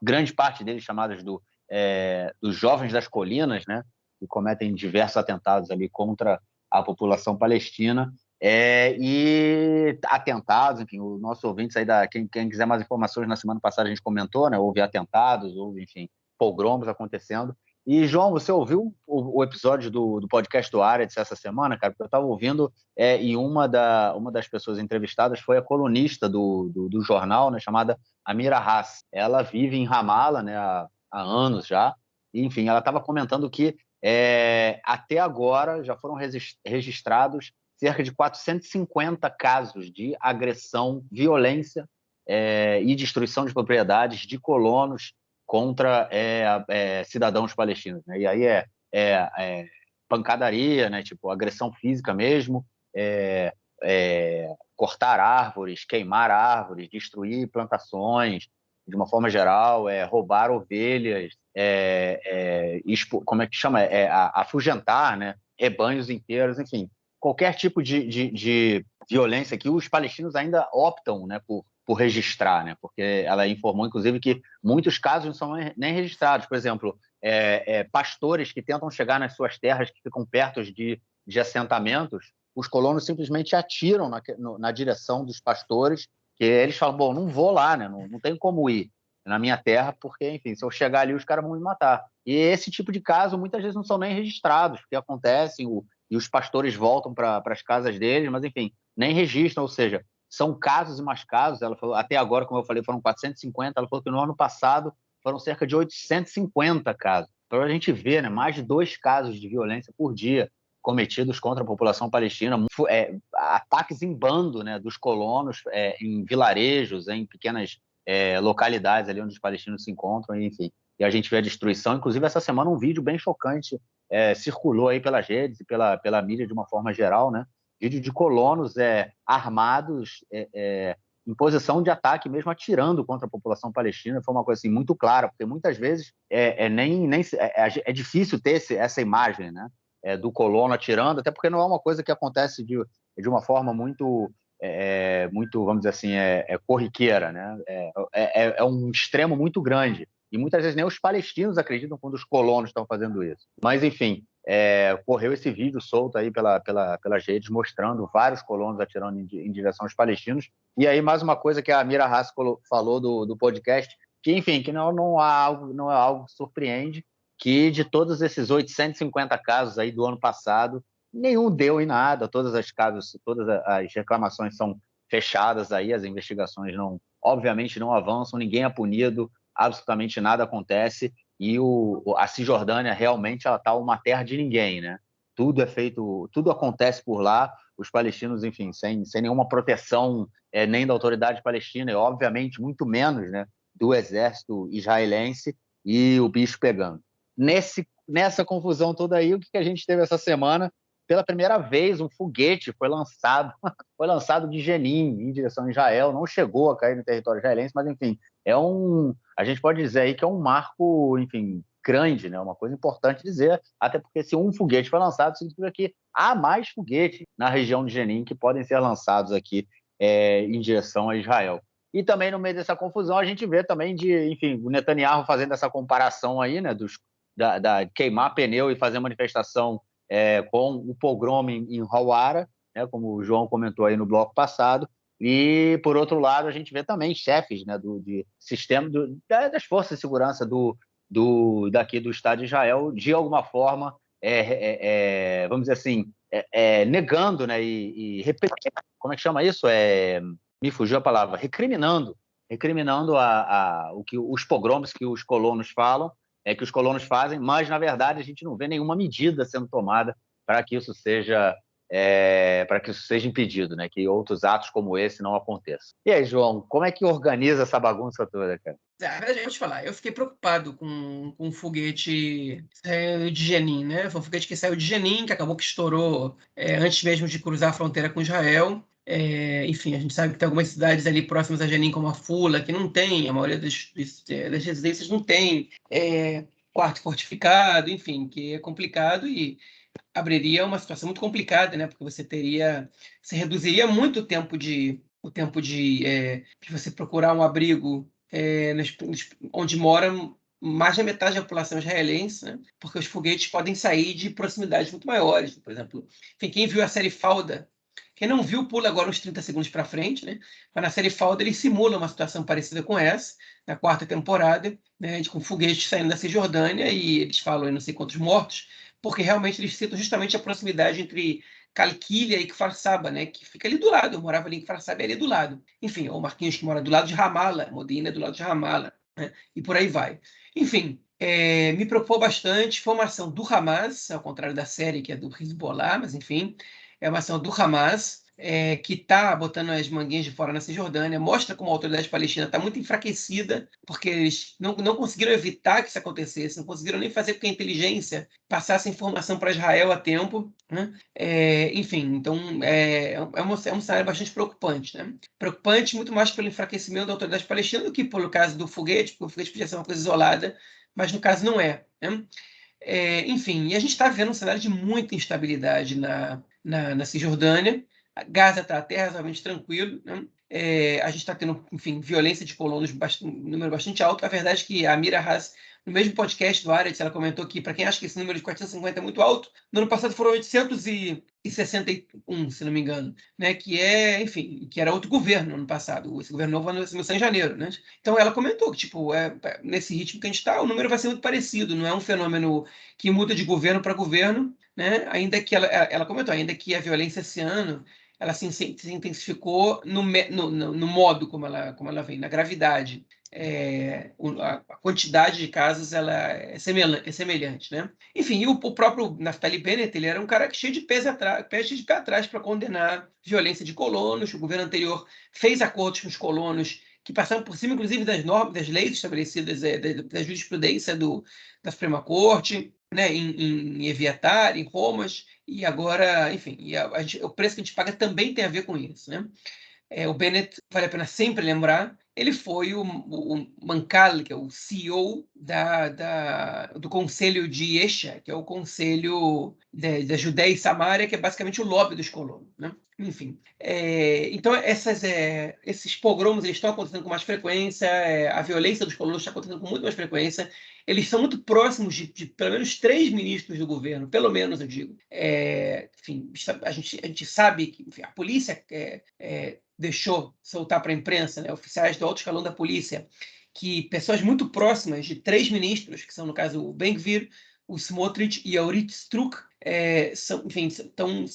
grande parte deles chamados dos Jovens das Colinas, né, que cometem diversos atentados ali contra a população palestina, e atentados, enfim, os nossos ouvintes aí, quem quiser mais informações, na semana passada a gente comentou, né, houve atentados, houve, enfim, pogroms acontecendo. E, João, você ouviu o episódio do podcast do Haaretz essa semana, cara? Porque eu estava ouvindo, e uma das pessoas entrevistadas foi a colunista do jornal, né, chamada Amira Hass. Ela vive em Ramallah, né, há anos já. E, enfim, ela estava comentando que até agora já foram registrados cerca de 450 casos de agressão, violência e destruição de propriedades de colonos contra cidadãos palestinos, né? E aí pancadaria, né? Tipo agressão física mesmo, cortar árvores, queimar árvores, destruir plantações, de uma forma geral, roubar ovelhas, como é que chama? Afugentar, né? Rebanhos inteiros, enfim, qualquer tipo de violência que os palestinos ainda optam, né, por registrar, né? Porque ela informou, inclusive, que muitos casos não são nem registrados. Por exemplo, pastores que tentam chegar nas suas terras que ficam perto de assentamentos, os colonos simplesmente atiram na direção dos pastores, que eles falam, bom, não vou lá, né? Não tenho como ir na minha terra, porque, enfim, se eu chegar ali, os caras vão me matar. E esse tipo de caso, muitas vezes, não são nem registrados, porque acontecem, e os pastores voltam para as casas deles, mas, enfim, nem registram, ou seja, são casos e mais casos. Ela falou, até agora, como eu falei, foram 450, ela falou que no ano passado foram cerca de 850 casos. Para a gente ver, né, mais de 2 casos de violência por dia cometidos contra a população palestina, ataques em bando, né, dos colonos em vilarejos, em pequenas localidades ali onde os palestinos se encontram, enfim. E a gente vê a destruição. Inclusive, essa semana um vídeo bem chocante circulou aí pelas redes e pela mídia de uma forma geral, né? Vídeo de colonos armados em posição de ataque, mesmo atirando contra a população palestina. Foi uma coisa assim, muito clara, porque muitas vezes é difícil ter essa imagem, né, do colono atirando, até porque não é uma coisa que acontece de uma forma muito, vamos dizer assim, corriqueira, né? É um extremo muito grande. E muitas vezes nem os palestinos acreditam quando os colonos estão fazendo isso. Mas, enfim, correu esse vídeo solto aí pelas redes, mostrando vários colonos atirando em direção aos palestinos. E aí, mais uma coisa que a Amira Haas falou do podcast, que, enfim, que não é algo que surpreende, que de todos esses 850 casos aí do ano passado, nenhum deu em nada, todas as reclamações são fechadas aí, as investigações obviamente não avançam, ninguém é punido, absolutamente nada acontece, e a Cisjordânia realmente ela está uma terra de ninguém, né? Tudo é feito, tudo acontece por lá, os palestinos, enfim, sem nenhuma proteção nem da autoridade palestina, e obviamente muito menos, né, do exército israelense, e o bicho pegando. Nessa confusão toda aí, o que a gente teve essa semana? Pela primeira vez, um foguete foi lançado de Jenin em direção a Israel, não chegou a cair no território israelense, mas, enfim, a gente pode dizer aí que é um marco, enfim, grande, né? Uma coisa importante dizer, até porque se um foguete foi lançado, significa que há mais foguetes na região de Jenin que podem ser lançados aqui em direção a Israel. E também, no meio dessa confusão, a gente vê também enfim, o Netanyahu fazendo essa comparação aí, né, da queimar pneu e fazer manifestação com o pogrom em Hawara, né, como o João comentou aí no bloco passado. E, por outro lado, a gente vê também chefes, né, de sistema das forças de segurança daqui do Estado de Israel, de alguma forma, vamos dizer assim, negando, né, como é que chama isso? Me fugiu a palavra, recriminando os pogroms que os colonos falam, que os colonos fazem, mas, na verdade, a gente não vê nenhuma medida sendo tomada para que isso seja impedido, né? Que outros atos como esse não aconteçam. E aí, João, como é que organiza essa bagunça toda, cara? Na verdade, eu vou te falar, eu fiquei preocupado com o foguete de Jenin, né? Foi um foguete que saiu de Jenin, que acabou que estourou antes mesmo de cruzar a fronteira com Israel. Enfim, a gente sabe que tem algumas cidades ali próximas a Jenin, como a Fula, que não tem, a maioria das residências não tem quarto fortificado, enfim, que é complicado e abriria uma situação muito complicada, né? Porque você reduziria muito o tempo de você procurar um abrigo onde mora mais da metade da população israelense, né? Porque os foguetes podem sair de proximidades muito maiores. Por exemplo, enfim, quem viu a série Falda, quem não viu, pula agora uns 30 segundos para frente, né? Mas na série Falda ele simula uma situação parecida com essa, na quarta temporada, né? Com foguetes saindo da Cisjordânia, e eles falam, eu não sei quantos mortos, porque realmente eles citam justamente a proximidade entre Calquília e Kfar Saba, né, que fica ali do lado. Eu morava ali em Kfar Saba, ali do lado. Enfim, o Marquinhos que mora do lado de Ramala, Modena é do lado de Ramala, né, e por aí vai. Enfim, me preocupou bastante. Foi uma ação do Hamas, ao contrário da série que é do Hezbollah, mas enfim, é uma ação do Hamas, que está botando as manguinhas de fora na Cisjordânia, mostra como a autoridade palestina está muito enfraquecida, porque eles não conseguiram evitar que isso acontecesse, não conseguiram nem fazer com que a inteligência passasse informação para Israel a tempo, né? Enfim, então um cenário bastante preocupante, né? Preocupante muito mais pelo enfraquecimento da autoridade palestina do que pelo caso do foguete, porque o foguete podia ser uma coisa isolada, mas no caso não é, né? Enfim, e a gente está vendo um cenário de muita instabilidade na Cisjordânia. A Gaza está até razoavelmente tranquilo, né? A gente está tendo, enfim, violência de colonos um número bastante alto. A verdade é que a Amira Haas, no mesmo podcast do Aretz, ela comentou que, para quem acha que esse número de 450 é muito alto, no ano passado foram 861, se não me engano, né? Enfim, que era outro governo no ano passado. Esse governo novo vai começar em janeiro, né? Então ela comentou que, tipo, nesse ritmo que a gente está, o número vai ser muito parecido, não é um fenômeno que muda de governo para governo, né? Ainda que ela comentou, ainda que a violência esse ano ela se intensificou no modo como ela vem, na gravidade. A quantidade de casos ela é semelhante, né? Enfim, e o próprio Naftali Bennett, ele era um cara cheio de pé atrás para condenar violência de colonos. O governo anterior fez acordos com os colonos que passaram por cima, inclusive, das normas, das leis estabelecidas, da jurisprudência da Suprema Corte, né, em Eviatar, em Romas, e agora, enfim, o preço que a gente paga também tem a ver com isso, né? O Bennett, vale a pena sempre lembrar, ele foi o Mancal, que é o CEO do Conselho de Esha, que é o Conselho da Judéia e Samária, que é basicamente o lobby dos colonos, né? Enfim, então esses pogromos eles estão acontecendo com mais frequência, a violência dos colonos está acontecendo com muito mais frequência, eles são muito próximos de pelo menos 3 ministros do governo, pelo menos eu digo. Enfim, a gente sabe que enfim, a polícia deixou soltar para a imprensa, né, oficiais do alto escalão da polícia, que pessoas muito próximas de 3 ministros, que são, no caso, o Ben-Gvir, o Smotrich e a Orit Struk,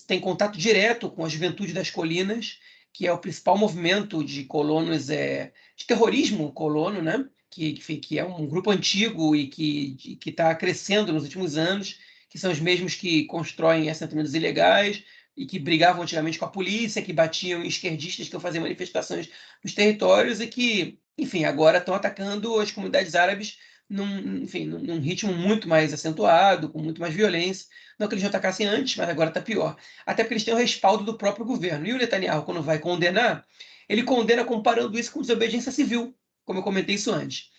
têm contato direto com a Juventude das Colinas, que é o principal movimento de colonos, de terrorismo colono, né? Que é um grupo antigo e que está crescendo nos últimos anos, que são os mesmos que constroem assentamentos ilegais e que brigavam antigamente com a polícia, que batiam em esquerdistas que iam fazer manifestações nos territórios e que, enfim, agora estão atacando as comunidades árabes num ritmo muito mais acentuado, com muito mais violência. Não que eles não atacassem antes, mas agora está pior. Até porque eles têm o respaldo do próprio governo. E o Netanyahu, quando vai condenar, ele condena comparando isso com desobediência civil, como eu comentei isso antes.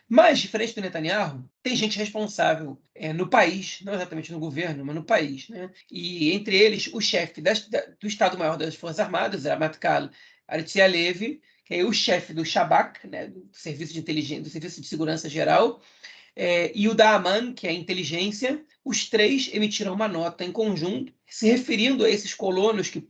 Mas, diferente do Netanyahu, tem gente responsável no país, não exatamente no governo, mas no país, né? E entre eles, o chefe do Estado-Maior das Forças Armadas, Ramatkal Artzi Halevi, que é o chefe do Shabak, né, do Serviço de Inteligência, do Serviço de Segurança Geral, e o da Aman, que é a inteligência. Os três emitiram uma nota em conjunto, se referindo a esses colonos que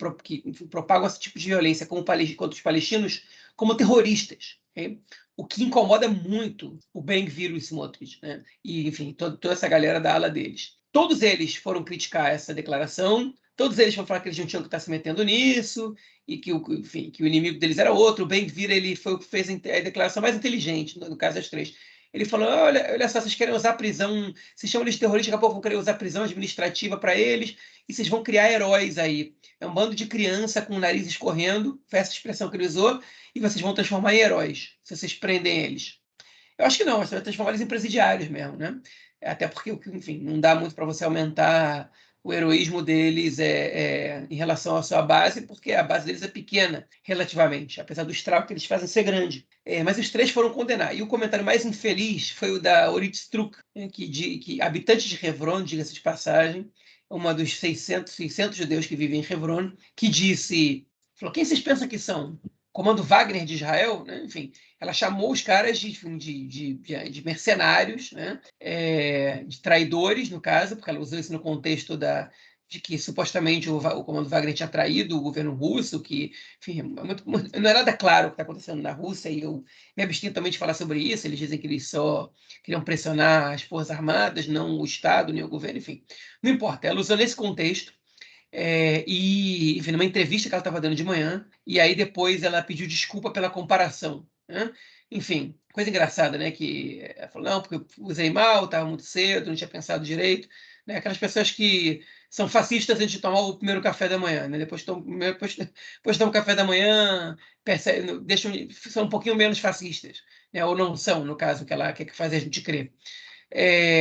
propagam esse tipo de violência contra os palestinos como terroristas. Okay? O que incomoda muito o Ben-Gvir e o Smotrich, né? E, enfim, toda essa galera da ala deles. Todos eles foram criticar essa declaração, todos eles foram falar que eles não tinham que estar se metendo nisso, e que, enfim, que o inimigo deles era outro. O Ben-Gvir ele foi o que fez a declaração mais inteligente, no caso das três. Ele falou: olha só, vocês querem usar a prisão, vocês chamam eles de terroristas, daqui a pouco vão querer usar a prisão administrativa para eles, e vocês vão criar heróis aí. É um bando de criança com o nariz escorrendo, foi essa expressão que ele usou, e vocês vão transformar em heróis, se vocês prendem eles. Eu acho que não, você vai transformar eles em presidiários mesmo, né? Até porque, enfim, não dá muito para você aumentar o heroísmo deles em relação à sua base, porque a base deles é pequena, relativamente, apesar do estrago que eles fazem ser grande. Mas os três foram condenar. E o comentário mais infeliz foi o da Orit Struk, né, que habitante de Hebron, diga-se de passagem, uma dos 600 judeus que vivem em Hebron, que falou: quem vocês pensam que são? Comando Wagner de Israel? Né? Enfim, ela chamou os caras de mercenários, né? De traidores, no caso, porque ela usou isso no contexto de que supostamente o comando Wagner tinha traído o governo russo, que, enfim, não é nada claro o que está acontecendo na Rússia, e eu me abstenho também de falar sobre isso. Eles dizem que eles só queriam pressionar as Forças Armadas, não o Estado, nem o governo, enfim. Não importa, ela usou nesse contexto. E, enfim, numa entrevista que ela estava dando de manhã, e aí depois ela pediu desculpa pela comparação, né? Enfim, coisa engraçada, né? Que ela falou: não, porque eu usei mal, estava muito cedo, não tinha pensado direito, né? Aquelas pessoas que são fascistas antes de tomar o primeiro café da manhã, né? Depois tomam o café da manhã, são um pouquinho menos fascistas, né? Ou não são, no caso, que ela quer fazer a gente crer.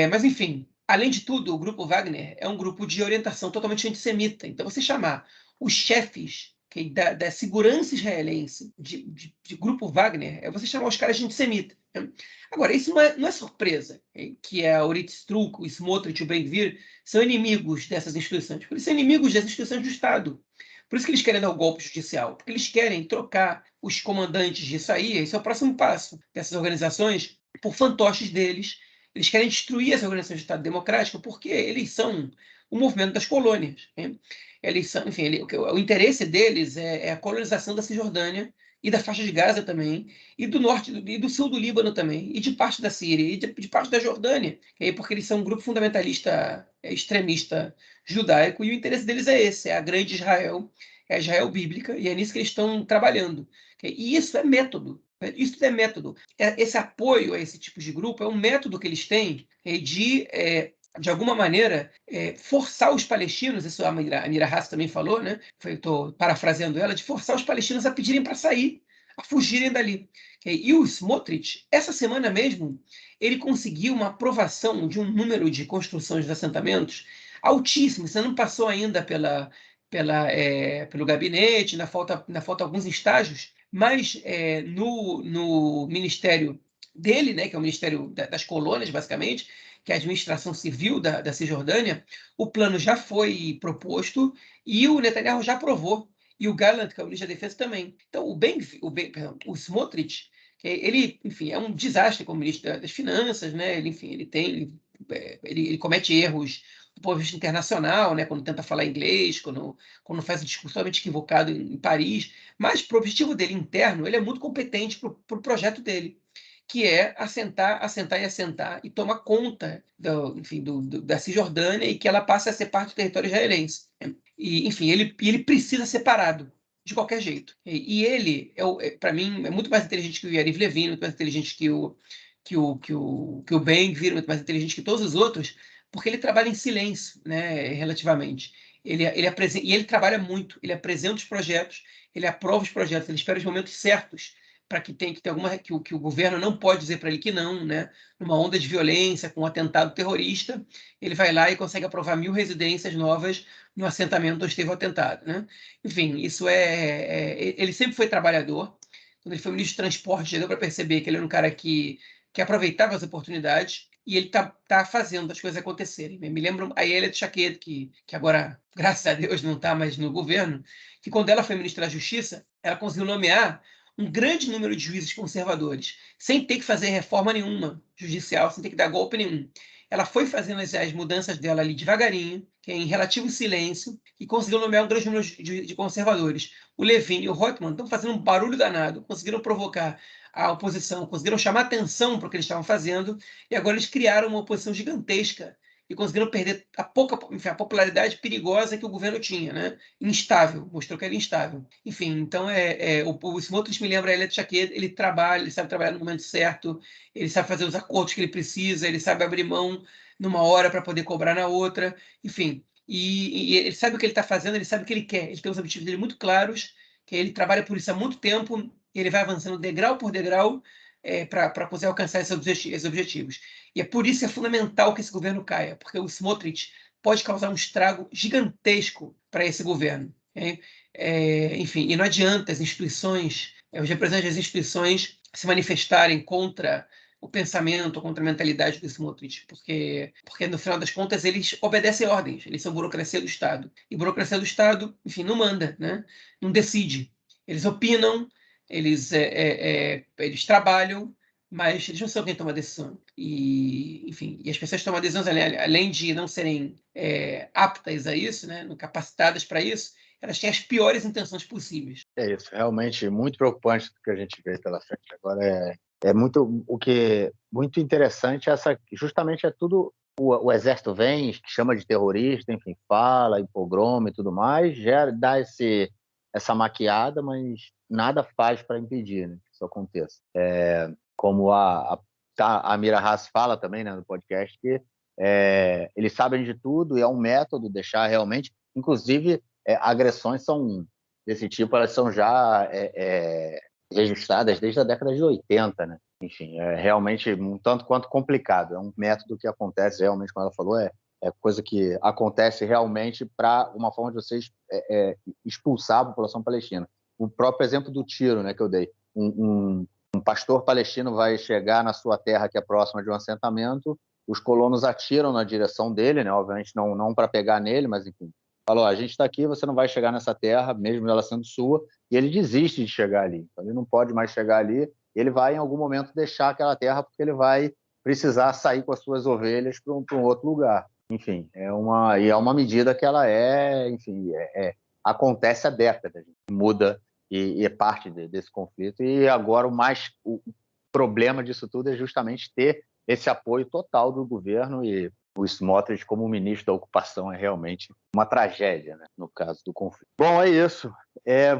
Mas, enfim, além de tudo, o Grupo Wagner é um grupo de orientação totalmente antissemita. Então, você chamar os chefes da segurança israelense de Grupo Wagner é você chamar os caras de antissemita. Né? Agora, isso não é surpresa, que a Orit Struk, o Smotrich e o Ben-Gvir são inimigos dessas instituições, porque eles são inimigos das instituições do Estado. Por isso que eles querem dar o golpe judicial, porque eles querem trocar os comandantes disso aí, esse é o próximo passo dessas organizações, por fantoches deles. Eles querem destruir essa organização de Estado democrático porque eles são o movimento das colônias. Né? Eles são, enfim, o interesse deles é a colonização da Cisjordânia e da faixa de Gaza também, e do norte e do sul do Líbano também, e de parte da Síria, e de parte da Jordânia, porque eles são um grupo fundamentalista extremista judaico, e o interesse deles é esse, é a grande Israel, é a Israel bíblica, e é nisso que eles estão trabalhando. E isso é método. Isso é método. Esse apoio a esse tipo de grupo é um método que eles têm de alguma maneira, forçar os palestinos, isso a Mira Haas também falou, né? Estou parafraseando ela, de forçar os palestinos a pedirem para sair, a fugirem dali. E o Smotrich, essa semana mesmo, ele conseguiu uma aprovação de um número de construções de assentamentos altíssimo. Isso não passou ainda pelo gabinete, ainda falta alguns estágios, mas no ministério dele, né, que é o Ministério das Colônias, basicamente, que é a administração civil da Cisjordânia, o plano já foi proposto e o Netanyahu já aprovou. E o Gallant, que é o ministro da Defesa, também. Então, o Smotrich, ele, enfim, é um desastre como ministro das Finanças, né? Ele, enfim, ele comete erros do ponto de vista internacional, né? Quando tenta falar inglês, quando faz um discurso totalmente equivocado em Paris. Mas, para o objetivo dele interno, ele é muito competente para o projeto dele, que é assentar e assentar e tomar conta enfim, da Cisjordânia e que ela passe a ser parte do território israelense. E, enfim, ele precisa ser parado de qualquer jeito. E ele, para mim, é muito mais inteligente que o Yariv Levin, muito mais inteligente que o Ben-Gvir, muito mais inteligente que todos os outros, porque ele trabalha em silêncio, né, relativamente. E ele trabalha muito, ele apresenta os projetos, ele aprova os projetos, ele espera os momentos certos para que tenha alguma que o governo não pode dizer para ele que não, né? Numa onda de violência, com um atentado terrorista, ele vai lá e consegue aprovar 1.000 residências novas no assentamento onde teve o atentado, né? Enfim, ele sempre foi trabalhador. Quando ele foi ministro de transporte, já deu para perceber que ele era um cara que aproveitava as oportunidades e ele tá fazendo as coisas acontecerem. Me lembro a Ayelet Shaked, que agora, graças a Deus, não está mais no governo, que quando ela foi ministra da Justiça, ela conseguiu nomear um grande número de juízes conservadores, sem ter que fazer reforma nenhuma judicial, sem ter que dar golpe nenhum. Ela foi fazendo as mudanças dela ali devagarinho, que é em relativo silêncio, e conseguiu nomear um grande número de conservadores. O Levin e o Rothman estão fazendo um barulho danado, conseguiram provocar a oposição, conseguiram chamar atenção para o que eles estavam fazendo, e agora eles criaram uma oposição gigantesca e conseguiram perder enfim, a popularidade perigosa que o governo tinha, né? Instável, mostrou que era instável. Enfim, então o Smotrich me lembra a Ayelet Shaked, ele trabalha, ele sabe trabalhar no momento certo, ele sabe fazer os acordos que ele precisa, ele sabe abrir mão numa hora para poder cobrar na outra, enfim. E ele sabe o que ele está fazendo, ele sabe o que ele quer, ele tem os objetivos dele muito claros, que ele trabalha por isso há muito tempo, ele vai avançando degrau por degrau para conseguir alcançar esses objetivos. E é por isso que é fundamental que esse governo caia, porque o Smotrich pode causar um estrago gigantesco para esse governo. Enfim, e não adianta as instituições, os representantes das instituições se manifestarem contra o pensamento, contra a mentalidade do Smotrich, porque no final das contas eles obedecem ordens, eles são burocracia do Estado. E burocracia do Estado, enfim, não manda, né? Não decide. Eles opinam, eles trabalham, mas eles não são quem toma a decisão. E, enfim, e as pessoas que tomam decisões, além de não serem aptas a isso, né, não capacitadas para isso, elas têm as piores intenções possíveis. É isso, realmente muito preocupante o que a gente vê pela frente. Agora é muito muito interessante justamente é tudo o exército vem, chama de terrorista, enfim, fala em pogrom e tudo mais, já dá essa maquiada, mas nada faz para impedir, né, que isso aconteça. Como a Mira Haas fala também, né, no podcast, que eles sabem de tudo e é um método deixar realmente, inclusive agressões desse tipo, elas são já registradas desde a década de 80, né? Enfim, é realmente um tanto quanto complicado. É um método que acontece realmente, como ela falou, é coisa que acontece realmente para uma forma de vocês expulsar a população palestina. O próprio exemplo do tiro, né, que eu dei. Um pastor palestino vai chegar na sua terra, que é próxima de um assentamento, os colonos atiram na direção dele, né? Obviamente não para pegar nele, mas enfim, falou, a gente está aqui, você não vai chegar nessa terra, mesmo ela sendo sua, e ele desiste de chegar ali. Então, ele não pode mais chegar ali, ele vai, em algum momento, deixar aquela terra, porque ele vai precisar sair com as suas ovelhas para um outro lugar. Enfim, é uma medida que ela enfim, acontece há décadas, muda e é parte desse conflito. E agora o problema disso tudo é justamente ter esse apoio total do governo, e o Smotrich como ministro da ocupação é realmente uma tragédia, né, no caso do conflito. Bom, é isso.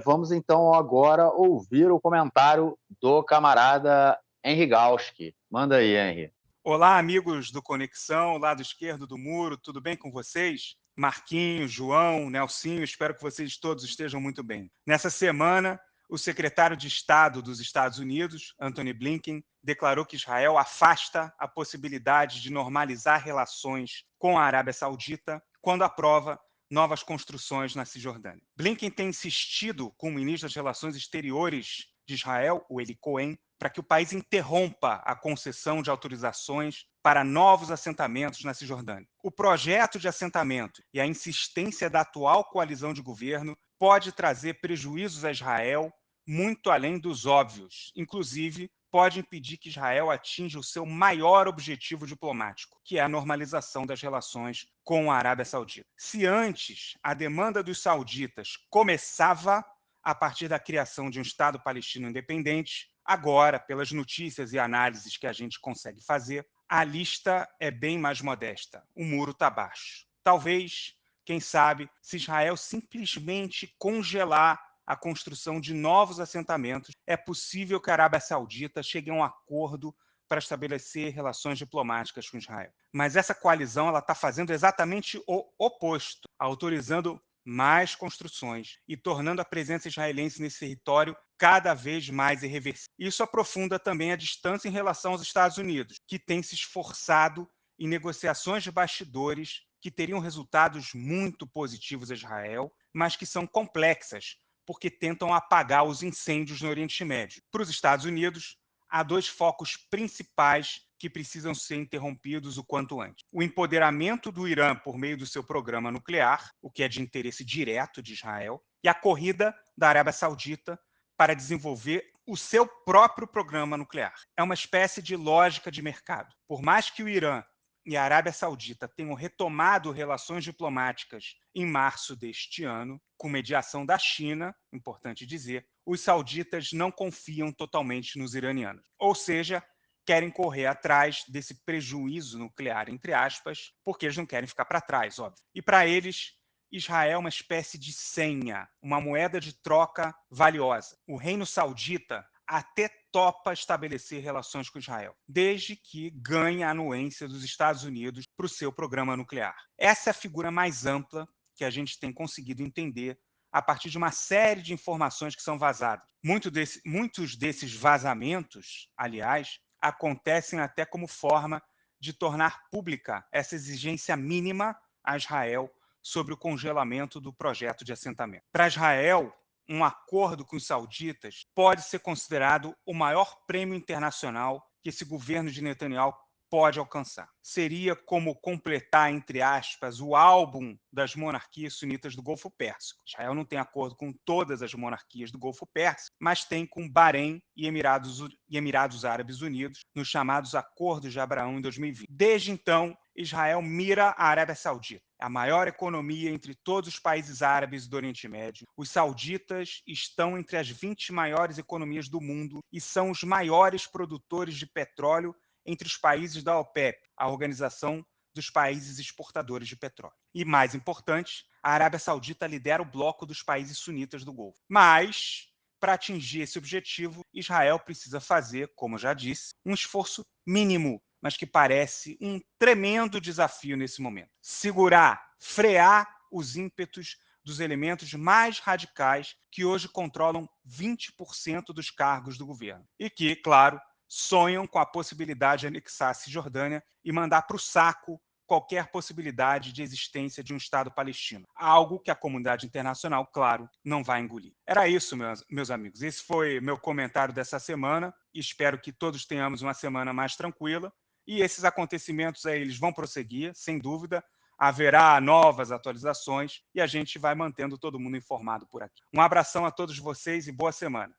Vamos então agora ouvir o comentário do camarada Henry Galski. Manda aí, Henry. Olá, amigos do Conexão, lado esquerdo do muro, tudo bem com vocês? Marquinhos, João, Nelsinho, espero que vocês todos estejam muito bem. Nessa semana, o secretário de Estado dos Estados Unidos, Antony Blinken, declarou que Israel afasta a possibilidade de normalizar relações com a Arábia Saudita quando aprova novas construções na Cisjordânia. Blinken tem insistido com o ministro das Relações Exteriores de Israel, o Eli Cohen, para que o país interrompa a concessão de autorizações para novos assentamentos na Cisjordânia. O projeto de assentamento e a insistência da atual coalizão de governo pode trazer prejuízos a Israel muito além dos óbvios. Inclusive, pode impedir que Israel atinja o seu maior objetivo diplomático, que é a normalização das relações com a Arábia Saudita. Se antes a demanda dos sauditas começava a partir da criação de um Estado palestino independente, agora, pelas notícias e análises que a gente consegue fazer, a lista é bem mais modesta. O muro está baixo. Talvez, quem sabe, se Israel simplesmente congelar a construção de novos assentamentos, é possível que a Arábia Saudita chegue a um acordo para estabelecer relações diplomáticas com Israel. Mas essa coalizão está fazendo exatamente o oposto, autorizando mais construções e tornando a presença israelense nesse território cada vez mais irreversível. Isso aprofunda também a distância em relação aos Estados Unidos, que tem se esforçado em negociações de bastidores que teriam resultados muito positivos a Israel, mas que são complexas, porque tentam apagar os incêndios no Oriente Médio. Para os Estados Unidos, há dois focos principais que precisam ser interrompidos o quanto antes. O empoderamento do Irã por meio do seu programa nuclear, o que é de interesse direto de Israel, e a corrida da Arábia Saudita para desenvolver o seu próprio programa nuclear. É uma espécie de lógica de mercado. Por mais que o Irã e a Arábia Saudita tenham retomado relações diplomáticas em março deste ano, com mediação da China, importante dizer, os sauditas não confiam totalmente nos iranianos. Ou seja, querem correr atrás desse prejuízo nuclear, entre aspas, porque eles não querem ficar para trás, óbvio. E para eles, Israel é uma espécie de senha, uma moeda de troca valiosa. O reino saudita até topa estabelecer relações com Israel, desde que ganhe a anuência dos Estados Unidos para o seu programa nuclear. Essa é a figura mais ampla que a gente tem conseguido entender a partir de uma série de informações que são vazadas. Muitos desses vazamentos, aliás, acontecem até como forma de tornar pública essa exigência mínima a Israel sobre o congelamento do projeto de assentamento. Para Israel, um acordo com os sauditas pode ser considerado o maior prêmio internacional que esse governo de Netanyahu pode alcançar. Seria como completar, entre aspas, o álbum das monarquias sunitas do Golfo Pérsico. Israel não tem acordo com todas as monarquias do Golfo Pérsico, mas tem com Bahrein e Emirados Árabes Unidos, nos chamados Acordos de Abraão em 2020. Desde então, Israel mira a Arábia Saudita, a maior economia entre todos os países árabes do Oriente Médio. Os sauditas estão entre as 20 maiores economias do mundo e são os maiores produtores de petróleo entre os países da OPEP, a Organização dos Países Exportadores de Petróleo. E, mais importante, a Arábia Saudita lidera o bloco dos países sunitas do Golfo. Mas, para atingir esse objetivo, Israel precisa fazer, como já disse, um esforço mínimo, mas que parece um tremendo desafio nesse momento. Segurar, frear os ímpetos dos elementos mais radicais que hoje controlam 20% dos cargos do governo. E que, claro, sonham com a possibilidade de anexar a Cisjordânia e mandar para o saco qualquer possibilidade de existência de um Estado palestino. Algo que a comunidade internacional, claro, não vai engolir. Era isso, meus amigos. Esse foi meu comentário dessa semana. Espero que todos tenhamos uma semana mais tranquila. E esses acontecimentos aí, eles vão prosseguir, sem dúvida. Haverá novas atualizações e a gente vai mantendo todo mundo informado por aqui. Um abração a todos vocês e boa semana.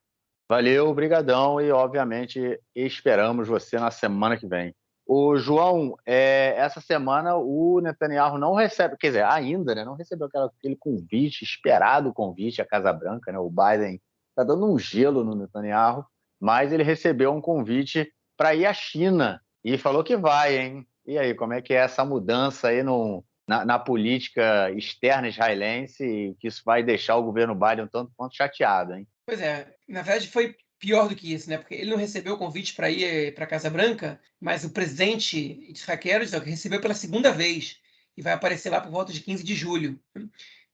Valeu, brigadão e, obviamente, esperamos você na semana que vem. O João, essa semana o Netanyahu não recebe, quer dizer, ainda, né, não recebeu aquele convite, esperado convite à Casa Branca, né? O Biden está dando um gelo no Netanyahu, mas ele recebeu um convite para ir à China e falou que vai, hein? E aí, como é que é essa mudança aí na política externa israelense e que isso vai deixar o governo Biden um tanto quanto chateado, hein? Pois é, na verdade foi pior do que isso, né? Porque ele não recebeu o convite para ir para a Casa Branca, mas o presidente Yitzhak Herzog recebeu pela segunda vez e vai aparecer lá por volta de 15 de julho.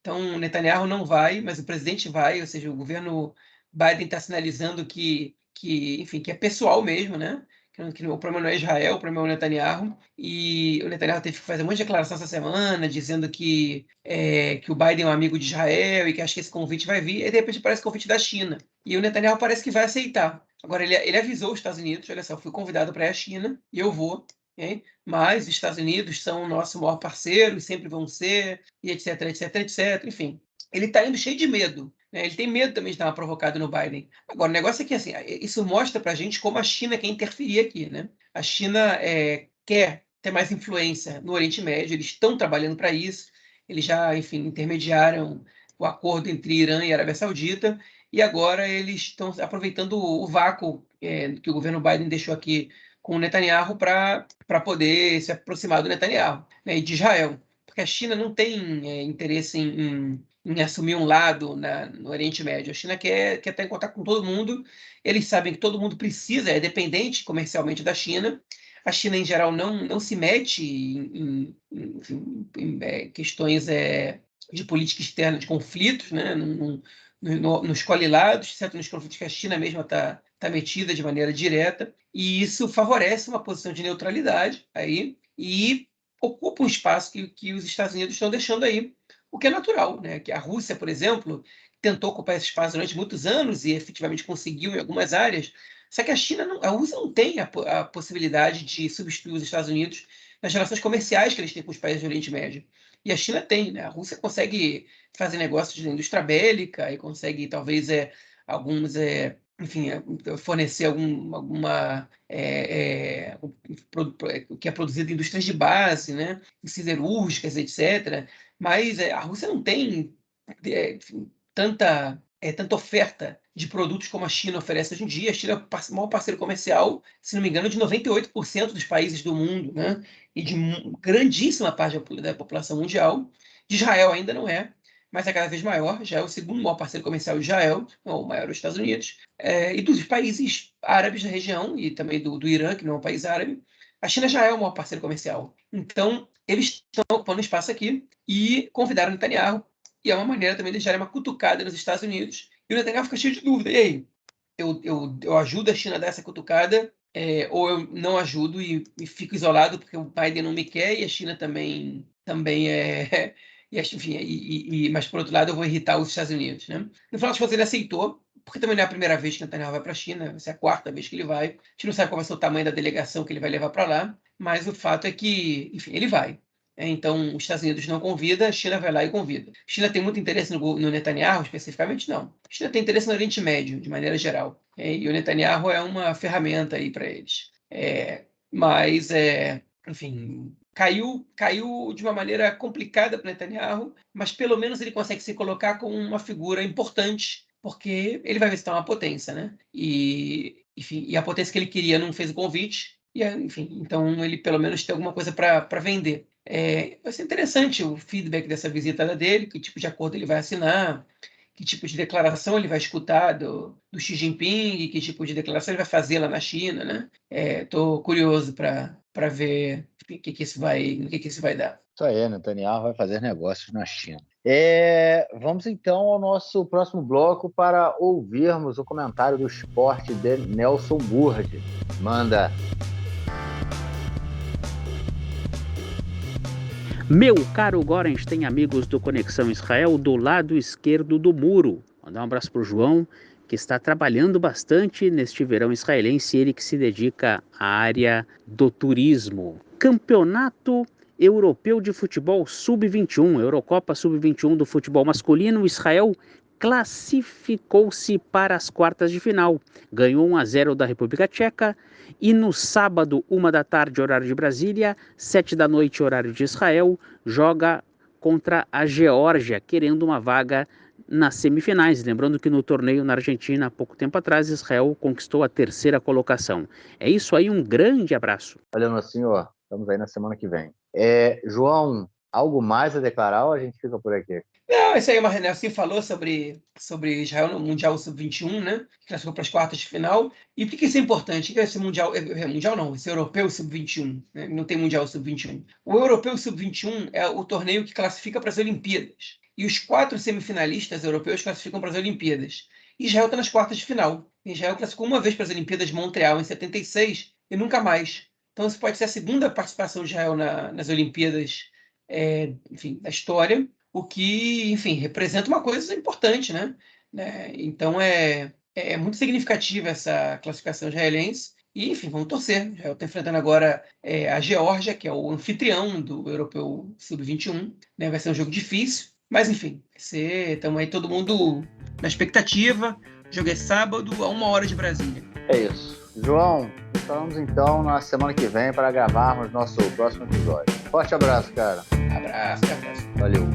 Então, Netanyahu não vai, mas o presidente vai, ou seja, o governo Biden está sinalizando que, enfim, que é pessoal mesmo, né? que o problema não é Israel, o problema é o Netanyahu, e o Netanyahu teve que fazer um monte de declaração essa semana, dizendo que o Biden é um amigo de Israel e que acha que esse convite vai vir, e de repente aparece o convite da China. E o Netanyahu parece que vai aceitar. Agora, ele avisou os Estados Unidos, olha só, fui convidado para ir à China, e eu vou, hein? Mas os Estados Unidos são o nosso maior parceiro, e sempre vão ser, e etc, etc, etc, enfim. Ele está indo cheio de medo. Ele tem medo também de dar uma provocada no Biden. Agora, o negócio é que assim, isso mostra para a gente como a China quer interferir aqui. Né? A China quer ter mais influência no Oriente Médio, eles estão trabalhando para isso, eles já, enfim, intermediaram o acordo entre Irã e Arábia Saudita, e agora eles estão aproveitando o vácuo que o governo Biden deixou aqui com o Netanyahu para poder se aproximar do Netanyahu, né, e de Israel. Porque a China não tem interesse em assumir um lado no Oriente Médio. A China quer estar em contato com todo mundo. Eles sabem que todo mundo precisa, é dependente comercialmente da China. A China, em geral, não se mete em questões de política externa, de conflitos, né? Não escolhe lados, exceto nos conflitos que a China mesma está metida de maneira direta. E isso favorece uma posição de neutralidade aí e ocupa um espaço que os Estados Unidos estão deixando aí, o que é natural, né? Que a Rússia, por exemplo, tentou ocupar esse espaço durante muitos anos e efetivamente conseguiu em algumas áreas. Só que a Rússia não tem a possibilidade de substituir os Estados Unidos nas relações comerciais que eles têm com os países do Oriente Médio. E a China tem, né? A Rússia consegue fazer negócios de indústria bélica e consegue, talvez, alguns enfim, fornecer alguma que é produzido em indústrias de base, né, siderúrgicas, etc. Mas a Rússia não tem enfim, tanta oferta de produtos como a China oferece hoje em dia. A China é o maior parceiro comercial, se não me engano, de 98% dos países do mundo, né, e de grandíssima parte da população mundial. De Israel ainda não é, mas é cada vez maior, já é o segundo maior parceiro comercial de Israel, o maior dos Estados Unidos, e dos países árabes da região, e também do Irã, que não é um país árabe. A China já é o maior parceiro comercial. Então, eles estão ocupando espaço aqui e convidaram o Netanyahu, e é uma maneira também de deixarem uma cutucada nos Estados Unidos, e o Netanyahu fica cheio de dúvida. E aí, eu ajudo a China a dar essa cutucada, ou eu não ajudo e fico isolado porque o Biden não me quer e a China também é... enfim, mas, por outro lado, eu vou irritar os Estados Unidos. Né? No final das contas, ele aceitou, porque também não é a primeira vez que o Netanyahu vai para a China, vai ser a quarta vez que ele vai. A gente não sabe qual vai ser o tamanho da delegação que ele vai levar para lá, mas o fato é que, enfim, ele vai. Então, os Estados Unidos não convida, a China vai lá e convida. A China tem muito interesse no Netanyahu, especificamente? Não. A China tem interesse no Oriente Médio, de maneira geral. E o Netanyahu é uma ferramenta aí para eles. Mas, enfim, caiu de uma maneira complicada para o Netanyahu, mas pelo menos ele consegue se colocar como uma figura importante, porque ele vai visitar uma potência, né? Enfim, e a potência que ele queria não fez o convite, enfim, então ele pelo menos tem alguma coisa para vender. Vai ser interessante o feedback dessa visita dele, que tipo de acordo ele vai assinar, que tipo de declaração ele vai escutar do Xi Jinping e que tipo de declaração ele vai fazer lá na China, né? Estou curioso para ver no que isso vai dar. Isso aí, Netanyahu vai fazer negócios na China. Vamos então ao nosso próximo bloco para ouvirmos o comentário do esporte de Nelson Burdi. Manda. Meu caro Gorenstein, amigos do Conexão Israel, do lado esquerdo do muro. Mandar um abraço para o João, que está trabalhando bastante neste verão israelense, ele que se dedica à área do turismo. Campeonato Europeu de Futebol Sub-21, Eurocopa Sub-21 do futebol masculino, Israel classificou-se para as quartas de final. Ganhou 1-0 da República Tcheca e no sábado, 13h, horário de Brasília, 19h, horário de Israel, joga contra a Geórgia, querendo uma vaga nas semifinais. Lembrando que no torneio na Argentina, há pouco tempo atrás, Israel conquistou a 3ª colocação. É isso aí, um grande abraço. Olha, senhor, estamos aí na semana que vem. João, algo mais a declarar ou a gente fica por aqui? Não, isso aí, o Nelson falou sobre Israel no Mundial Sub-21, né? Que classificou para as quartas de final. E por que isso é importante? Esse Mundial não, esse Europeu Sub-21, né? Não tem Mundial Sub-21. O Europeu Sub-21 é o torneio que classifica para as Olimpíadas. E os 4 semifinalistas europeus classificam para as Olimpíadas. Israel está nas quartas de final. Israel classificou uma vez para as Olimpíadas de Montreal, em 76, e nunca mais. Então, isso pode ser a segunda participação de Israel nas Olimpíadas, enfim, da história, o que, enfim, representa uma coisa importante, né? Então, é muito significativa essa classificação israelense. E, enfim, vamos torcer. Israel está enfrentando agora a Geórgia, que é o anfitrião do Europeu Sub-21. Né? Vai ser um jogo difícil, mas, enfim, estamos aí todo mundo na expectativa. O jogo é sábado, a 1h de Brasília. É isso. João, falamos então na semana que vem para gravarmos nosso próximo episódio. Forte abraço, cara. Abraço, até a próxima. Valeu.